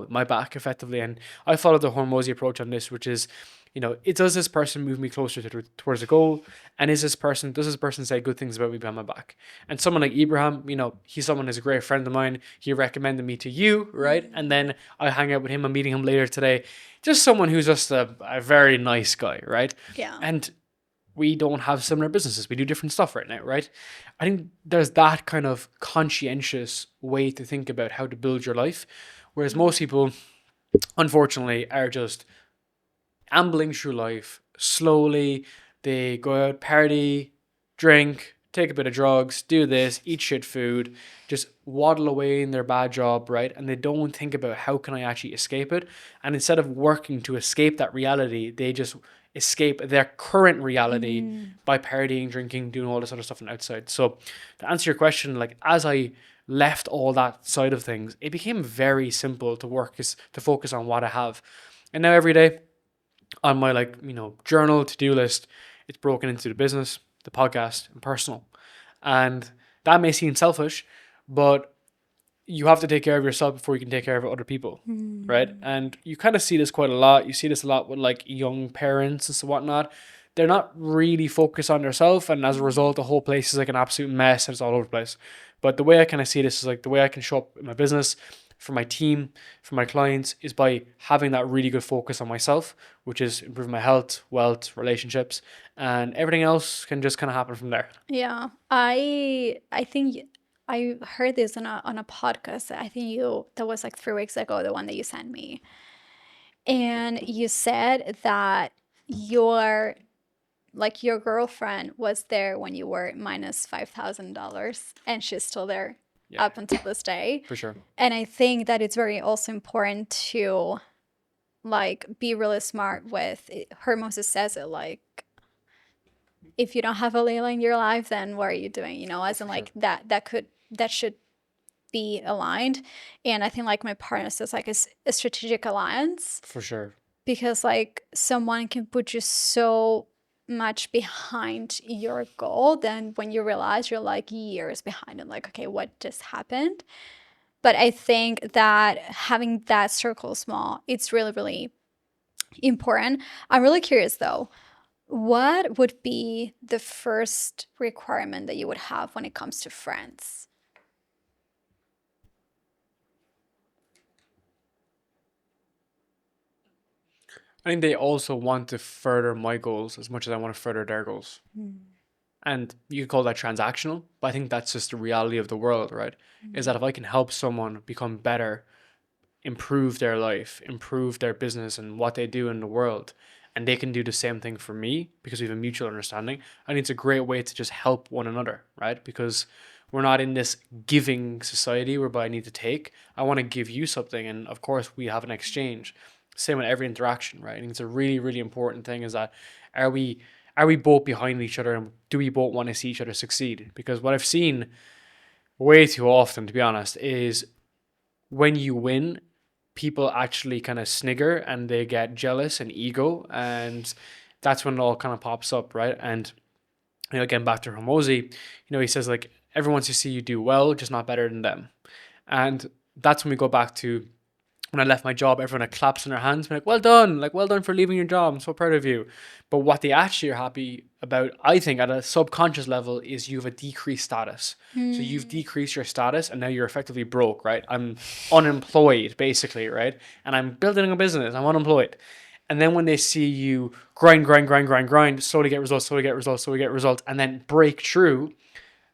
my back effectively? And I follow the Hormozy approach on this, which is, it does this person move me closer towards the goal, and does this person say good things about me behind my back? And someone like Ibrahim, he's someone who's a great friend of mine. He recommended me to you, right? And then I hang out with him. I'm meeting him later today. Just someone who's just a very nice guy, right? Yeah. And we don't have similar businesses. We do different stuff right now, right? I think there's that kind of conscientious way to think about how to build your life, whereas most people, unfortunately, are just ambling through life slowly. They go out, party, drink, take a bit of drugs, do this, eat shit food, just waddle away in their bad job, right? And they don't think about how can I actually escape it. And instead of working to escape that reality, they just escape their current reality by partying, drinking, doing all this other stuff on the outside. So to answer your question, like as I left all that side of things, it became very simple to focus on what I have. And now every day on my journal to-do list, it's broken into the business, the podcast, and personal. And that may seem selfish, but you have to take care of yourself before you can take care of other people, right? And you kind of see this quite a lot. You see this a lot with like young parents and so whatnot. They're not really focused on themselves, and as a result, the whole place is like an absolute mess and it's all over the place. But the way I kind of see this is like the way I can show up in my business, for my team, for my clients, is by having that really good focus on myself, which is improving my health, wealth, relationships, and everything else can just kind of happen from there. Yeah. I think I heard this on a podcast. I think that was like 3 weeks ago, the one that you sent me. And you said that your your girlfriend was there when you were minus $5,000, and she's still there Yeah, up until this day. for sure. And I think that it's very also important to like be really smart with it. Hermosa says it like, if you don't have a Layla in your life, then what are you doing? As in like that should be aligned. And I think like my partner says like it's a strategic alliance, For sure. because like someone can put you so much behind your goal, then when you realize you're like years behind and like, okay, what just happened? But I think that having that circle small, it's really, really important. I'm really curious though, what would be the first requirement that you would have when it comes to friends? I think they also want to further my goals as much as I want to further their goals. And you could call that transactional, but I think that's just the reality of the world, right? Is that if I can help someone become better, improve their life, improve their business and what they do in the world, and they can do the same thing for me because we have a mutual understanding, I think it's a great way to just help one another, right? Because we're not in this giving society whereby I need to take. I want to give you something, and of course we have an exchange. Same with every interaction, right? I think it's a really, really important thing is that are we are we both behind each other, and do we both want to see each other succeed? Because what I've seen way too often, to be honest, is when you win, people actually kind of snigger and they get jealous and ego, and that's when it all kind of pops up, right? And again, back to Hormozy, he says like everyone wants to see you do well, just not better than them. And that's when we go back to when I left my job, everyone like claps in their hands, like, well done for leaving your job. I'm so proud of you. But what they actually are happy about, I think, at a subconscious level, is you have a decreased status. So you've decreased your status and now you're effectively broke, right? I'm unemployed, basically, right? And I'm building a business, I'm unemployed. And then when they see you grind, slowly get results, and then break through,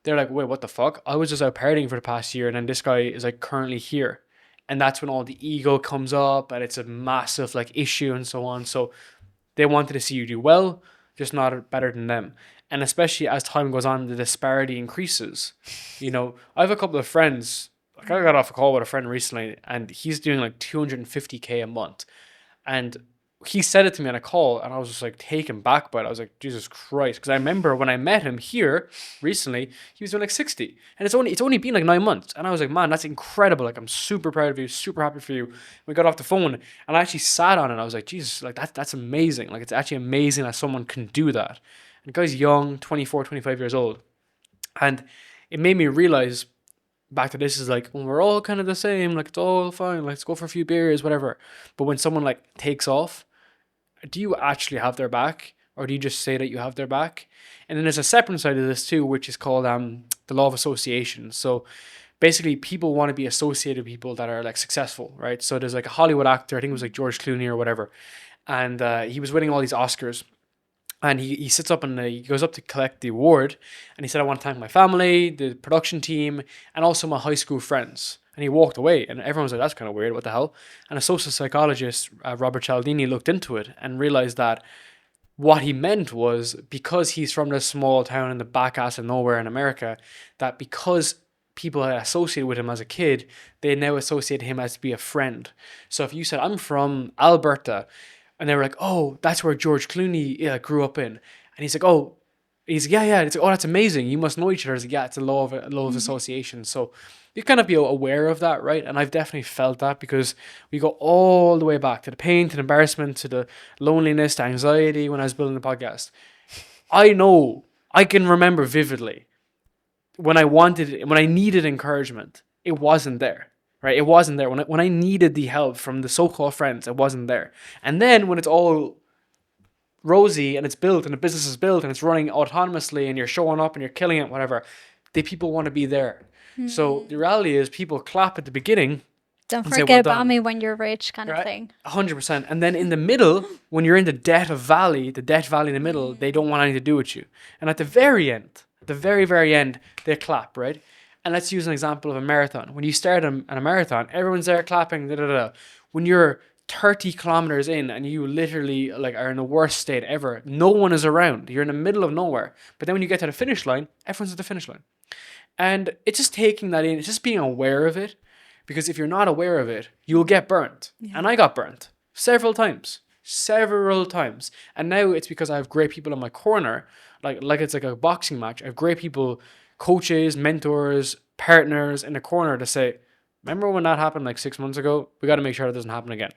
they're like, wait, what the fuck? I was just out partying for the past year, and then this guy is like currently here. And that's when all the ego comes up, and it's a massive like issue and so on. So they wanted to see you do well, just not better than them. And especially as time goes on, the disparity increases. I have a couple of friends. Like I got off a call with a friend recently, and he's doing like 250K a month. And he said it to me on a call, and I was just like taken back by it. I was like, Jesus Christ, because I remember when I met him here recently, he was doing like 60, and it's only been like 9 months, and I was like, man, that's incredible. Like, I'm super proud of you, super happy for you. We got off the phone, and I actually sat on it. And I was like, Jesus, like that's amazing. Like, it's actually amazing that someone can do that. And the guy's young, 24, 25 years old, and it made me realize back to this is like when we're all kind of the same, like it's all fine, let's go for a few beers, whatever. But when someone like takes off, do you actually have their back, or do you just say that you have their back? And then there's a separate side of this too, which is called the law of association. So basically, people want to be associated with people that are like successful, right? So there's like a Hollywood actor, I think it was like George Clooney or whatever, and he was winning all these Oscars. And he sits up and he goes up to collect the award, and he said, I want to thank my family, the production team, and also my high school friends. And he walked away, and everyone was like, that's kind of weird, what the hell? And a social psychologist, Robert Cialdini, looked into it and realized that what he meant was, because he's from this small town in the back ass of nowhere in America, that because people had associated with him as a kid, they now associate him as to be a friend. So if you said, I'm from Alberta, and they were like, oh, that's where George Clooney grew up in. And he's like, oh, he's like, yeah. It's like, oh, that's amazing. You must know each other. It's like, yeah, it's a law of association. So you kind of be aware of that, right? And I've definitely felt that, because we go all the way back to the pain, to the embarrassment, to the loneliness, to anxiety when I was building the podcast. I can remember vividly when I needed encouragement, it wasn't there. Right? It wasn't there. When I needed the help from the so-called friends, it wasn't there. And then when it's all rosy and it's built and the business is built and it's running autonomously and you're showing up and you're killing it, whatever, the people want to be there. So the reality is, people clap at the beginning Don't and say, forget well about done. me when you're rich, kind of Right? thing. 100%. And then in the middle, when you're in the debt valley in the middle, they don't want anything to do with you. And at the very end, very, very end, they clap, right? And let's use an example of a marathon. When you start a marathon, everyone's there clapping, da da da. When you're 30 kilometers in and you literally like are in the worst state ever, no one is around. You're in the middle of nowhere. But then when you get to the finish line, everyone's at the finish line. And it's just taking that in, it's just being aware of it. Because if you're not aware of it, you'll get burnt. Yeah. And I got burnt several times. And now it's because I have great people in my corner, like it's like a boxing match. I have great people, coaches, mentors, partners in the corner to say, remember when that happened like 6 months ago? We got to make sure that doesn't happen again.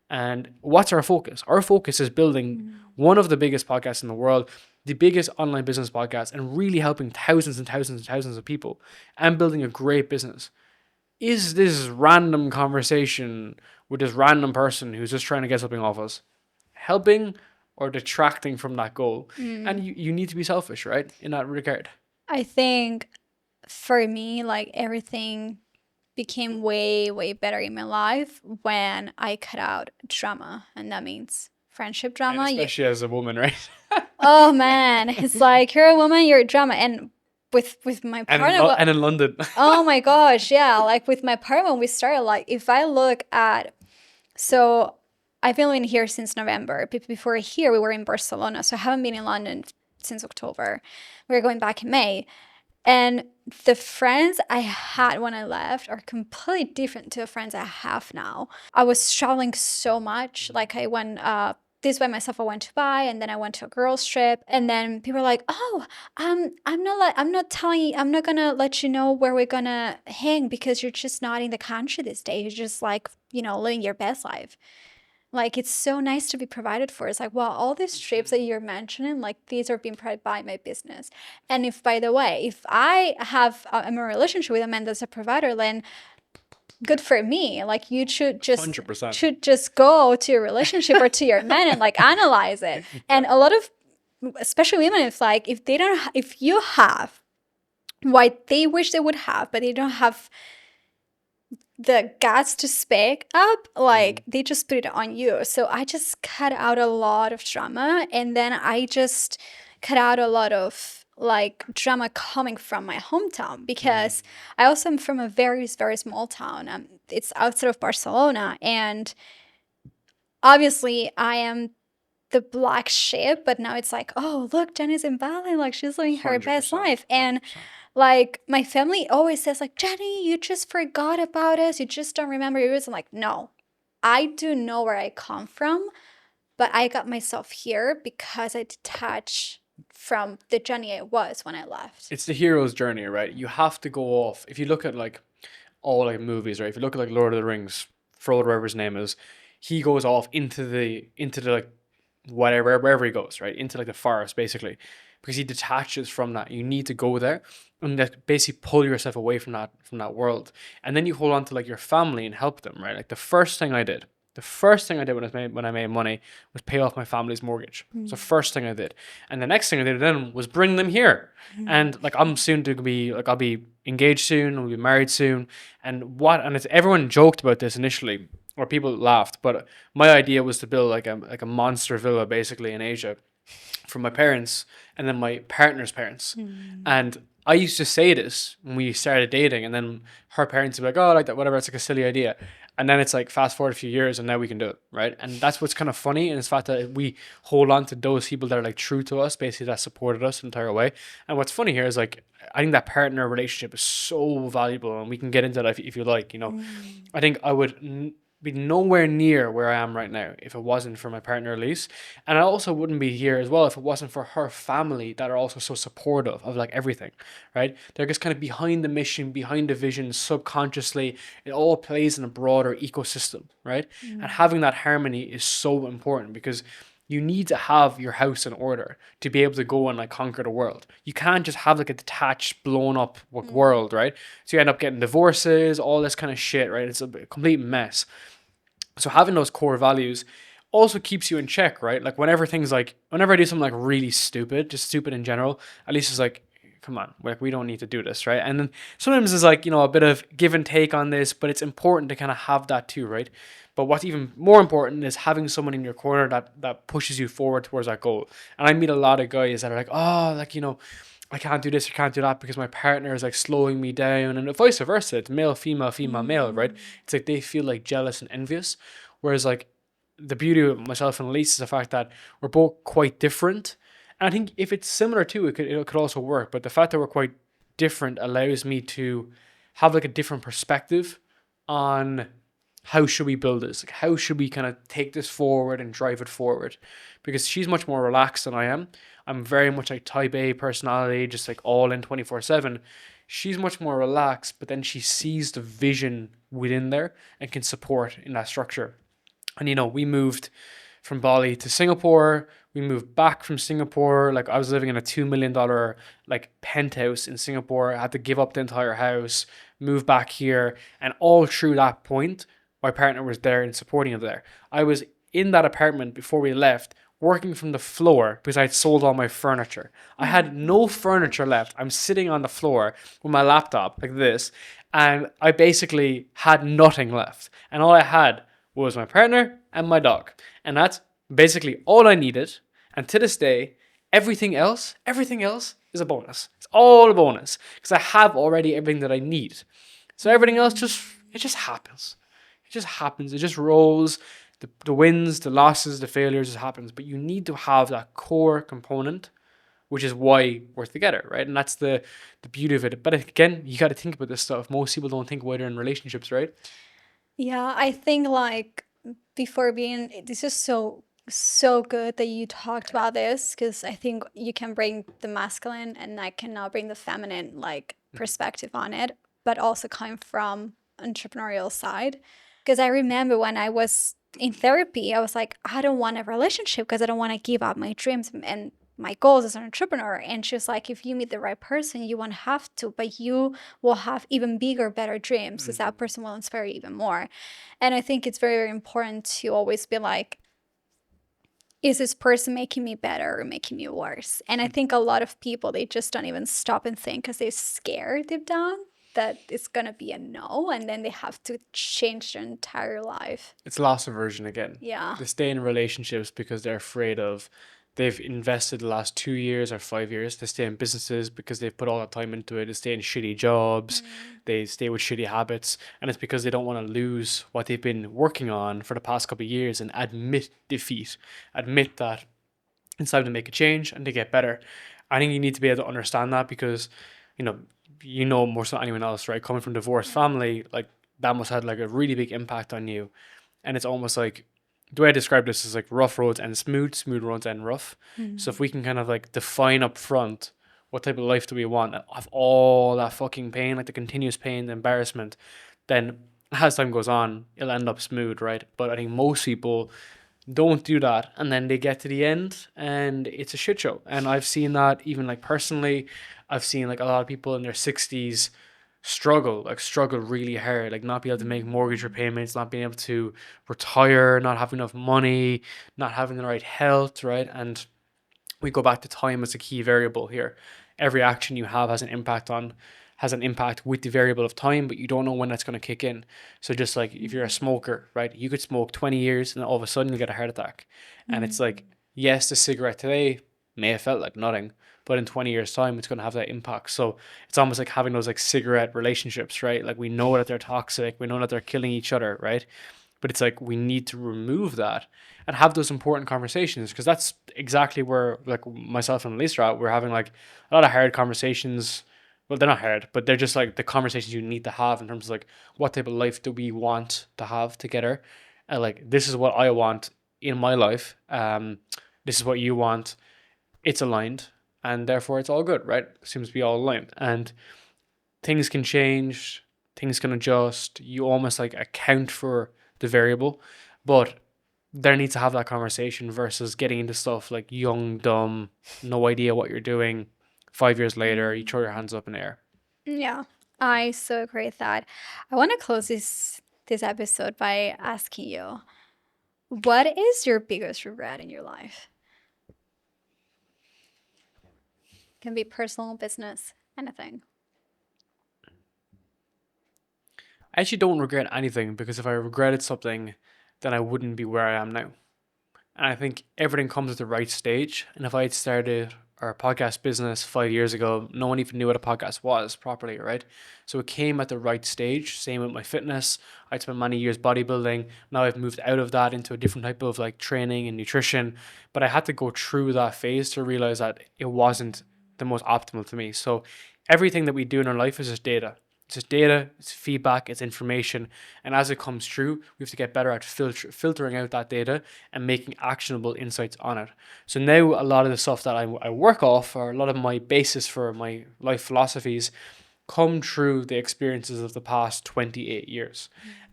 And what's our focus? Our focus is building one of the biggest podcasts in the world, the biggest online business podcast, and really helping thousands and thousands and thousands of people and building a great business. Is this random conversation with this random person who's just trying to get something off us helping or detracting from that goal? And you need to be selfish, right? In that regard. I think for me, like, everything became way, way better in my life when I cut out drama. And that means friendship drama. And especially as a woman, right? Oh man, it's like, you're a woman, you're a drama. And with my partner, and in London. Oh my gosh, yeah. Like, with my partner, when we started, like, if I look at, so I've been living here since November. Before here, we were in Barcelona, so I haven't been in London since October. We're going back in May. And the friends I had when I left are completely different to the friends I have now. I was traveling so much. Like, I went this by myself. I went to Dubai, and then I went to a girls' trip. And then people were like, "Oh, I'm not gonna let you know where we're gonna hang because you're just not in the country this day. You're just, like, living your best life." Like, it's so nice to be provided for. It's like, well, all these trips that you're mentioning, like, these are being provided by my business. And if, by the way, if I'm in a relationship with a man that's a provider, then good for me. Like, you should just 100%. Go to your relationship or to your man and, like, analyze it. And a lot of, especially women, it's like, if you have what they wish they would have, but they don't have the guts to speak up, like, they just put it on you. So I just cut out a lot of drama, and then I just cut out a lot of, like, drama coming from my hometown, because I also am from a very, very small town. It's outside of Barcelona, and obviously I am the black sheep, but now it's like, oh, look, Geni's in Bali, like, she's living her best life. And 100%. like, my family always says, like, Geni, you just forgot about us. You just don't remember your roots. I'm like, no, I do know where I come from, but I got myself here because I detached from the Geni I was when I left. It's the hero's journey, right? You have to go off. If you look at like all like movies, right? If you look at like Lord of the Rings, Frodo, whatever his name is, he goes off into the like whatever wherever he goes, right? Into like the forest basically. Because he detaches from that. You need to go there and like basically pull yourself away from that world. And then you hold on to like your family and help them, right? Like the first thing I did when I made money was pay off my family's mortgage. It's the first thing I did. And the next thing I did then was bring them here. And like I'm soon to be like I'll be engaged soon, I'll be married soon. And it's everyone joked about this initially, or people laughed, but my idea was to build like a monster villa basically in Asia from my parents and then my partner's parents. And I used to say this when we started dating, and then her parents would be like, "Oh, I like that, whatever, it's like a silly idea." And then it's like fast forward a few years, and now we can do it, right? And that's what's kind of funny, and it's the fact that we hold on to those people that are like true to us, basically that supported us the entire way. And what's funny here is like I think that partner relationship is so valuable, and we can get into that if you like. I think I would be nowhere near where I am right now if it wasn't for my partner Elise. And I also wouldn't be here as well if it wasn't for her family that are also so supportive of like everything, right? They're just kind of behind the mission, behind the vision, subconsciously. It all plays in a broader ecosystem, right? And having that harmony is so important because you need to have your house in order to be able to go and like conquer the world. You can't just have like a detached, blown up world, right? So you end up getting divorces, all this kind of shit, right? It's a complete mess. So having those core values also keeps you in check, right? Like whenever I do something like really stupid, just stupid in general, at least it's like, come on, like we don't need to do this, right? And then sometimes there's like, a bit of give and take on this, but it's important to kind of have that too, right? But what's even more important is having someone in your corner that pushes you forward towards that goal. And I meet a lot of guys that are like, oh, like, I can't do this or can't do that because my partner is like slowing me down, and vice versa. It's male, female, female, male, right? It's like they feel like jealous and envious. Whereas like the beauty of myself and Elise is the fact that we're both quite different. And I think if it's similar too, it could also work. But the fact that we're quite different allows me to have like a different perspective on how should we build this? Like how should we kind of take this forward and drive it forward? Because she's much more relaxed than I am. I'm very much like type A personality, just like all in 24/7. She's much more relaxed, but then she sees the vision within there and can support in that structure. And we moved from Bali to Singapore. We moved back from Singapore. Like I was living in a $2 million like penthouse in Singapore. I had to give up the entire house, move back here, and all through that point, my partner was there and supporting us there. I was in that apartment before we left, working from the floor because I had sold all my furniture. I had no furniture left. I'm sitting on the floor with my laptop like this, and I basically had nothing left. And all I had was my partner and my dog. And that's basically all I needed. And to this day, everything else is a bonus. It's all a bonus because I have already everything that I need. So everything else just happens. It just happens. It just rolls. The wins, the losses, the failures just happens. But you need to have that core component, which is why we're together, right? And that's the beauty of it. But again, you got to think about this stuff. Most people don't think why they're in relationships, right? Yeah, I think like before being, this is so good that you talked about this because I think you can bring the masculine and I can now bring the feminine like perspective on it, but also come from entrepreneurial side. Because I remember when I was in therapy, I was like, I don't want a relationship because I don't want to give up my dreams and my goals as an entrepreneur. And she was like, if you meet the right person, you won't have to, but you will have even bigger, better dreams because that person will inspire you even more. And I think it's very, very important to always be like, is this person making me better or making me worse? And I think a lot of people, they just don't even stop and think because they're scared deep down that it's going to be a no. And then they have to change their entire life. It's loss aversion again. Yeah. They stay in relationships because they're afraid of, they've invested the last 2 years or 5 years. They stay in businesses because they've put all that time into it. They stay in shitty jobs. They stay with shitty habits. And it's because they don't want to lose what they've been working on for the past couple of years and admit defeat. Admit that it's time to make a change and to get better. I think you need to be able to understand that because, more so than anyone else, right? Coming from a divorced family, like that must have had like a really big impact on you. And it's almost like the way I describe this is like rough roads and smooth roads and rough. So if Mm. we can kind of like define up front what type of life do we want, of all that fucking pain, like the continuous pain, the embarrassment, then as time goes on, it'll end up smooth, right? But I think most people don't do that, and then they get to the end and it's a shit show. And I've seen that even like personally. I've seen like a lot of people in their 60s struggle really hard, like not be able to make mortgage repayments, not being able to retire, not having enough money, not having the right health, right? And we go back to time as a key variable here. Every action you have has an impact with the variable of time, but you don't know when that's going to kick in. So just like if you're a smoker, right, you could smoke 20 years and all of a sudden you get a heart attack. And it's Mm. like, yes, the cigarette today may have felt like nothing, but in 20 years time it's going to have that impact. So it's almost like having those like cigarette relationships, right? Like we know that they're toxic, we know that they're killing each other, right? But it's like we need to remove that and have those important conversations, because that's exactly where like myself and Lisa are at. We're having like a lot of hard conversations. Well, they're not hard, but they're just like the conversations you need to have in terms of like what type of life do we want to have together, and like this is what I want in my life. This is what you want. It's aligned, and therefore it's all good, right? Seems to be all aligned, and things can change, things can adjust. You almost like account for the variable, but there needs to have that conversation versus getting into stuff like young, dumb, no idea what you're doing. 5 years later, you throw your hands up in the air. Yeah, I so agree with that. I want to close this episode by asking you, what is your biggest regret in your life? Can be personal, business, anything. I actually don't regret anything, because if I regretted something, then I wouldn't be where I am now. And I think everything comes at the right stage. And if I had started our podcast business 5 years ago, no one even knew what a podcast was properly, right? So it came at the right stage. Same with my fitness. I'd spent many years bodybuilding. Now I've moved out of that into a different type of like training and nutrition. But I had to go through that phase to realize that it wasn't the most optimal to me. So everything that we do in our life is just data. It's just data, it's feedback, it's information. And as it comes through, we have to get better at filtering out that data and making actionable insights on it. So now a lot of the stuff that I work off, or a lot of my basis for my life philosophies, come through the experiences of the past 28 years.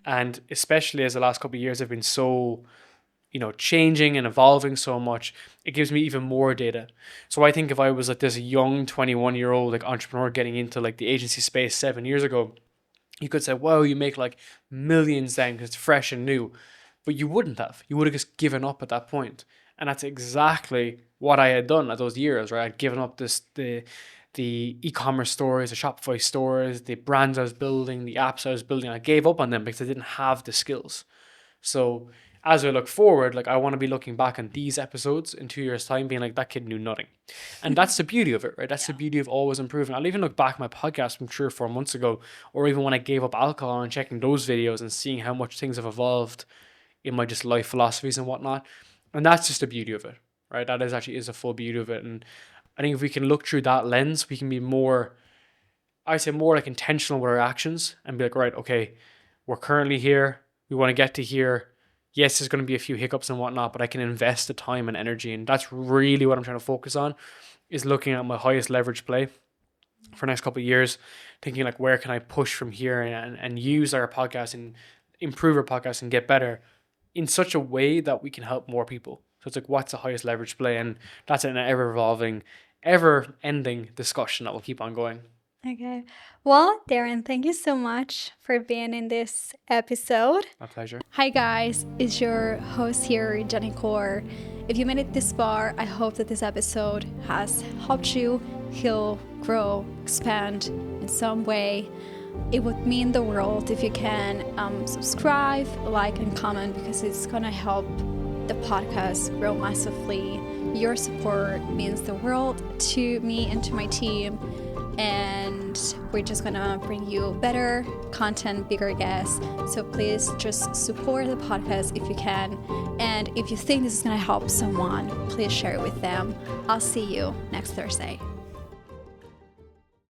And especially as the last couple of years have been so, changing and evolving so much, it gives me even more data. So I think if I was like this young 21-year-old like entrepreneur getting into like the agency space 7 years ago, you could say, "Wow, you make like millions then because it's fresh and new," but you wouldn't have. You would have just given up at that point, and that's exactly what I had done at those years. Right, I'd given up the e-commerce stores, the Shopify stores, the brands I was building, the apps I was building. I gave up on them because I didn't have the skills. So as I look forward, like I want to be looking back on these episodes in 2 years' time, being like, that kid knew nothing. And that's the beauty of it, right? That's the Yeah. beauty of always improving. I'll even look back at my podcast from 3 or 4 months ago, or even when I gave up alcohol and checking those videos and seeing how much things have evolved in my just life philosophies and whatnot. And that's just the beauty of it, right? That is a full beauty of it. And I think if we can look through that lens, we can be more, I say more like intentional with our actions and be like, right, okay, we're currently here. We want to get to here. Yes, there's going to be a few hiccups and whatnot, but I can invest the time and energy. And that's really what I'm trying to focus on, is looking at my highest leverage play for the next couple of years, thinking like, where can I push from here and use our podcast and improve our podcast and get better in such a way that we can help more people. So it's like, what's the highest leverage play? And that's an ever evolving, ever ending discussion that will keep on going. Okay. Well, Darren, thank you so much for being in this episode. My pleasure. Hi, guys. It's your host here, Geni Cor. If you made it this far, I hope that this episode has helped you heal, grow, expand in some way. It would mean the world if you can subscribe, like, and comment, because it's going to help the podcast grow massively. Your support means the world to me and to my team. And we're just gonna bring you better content, bigger guests. So please just support the podcast if you can. And if you think this is gonna help someone, please share it with them. I'll see you next Thursday.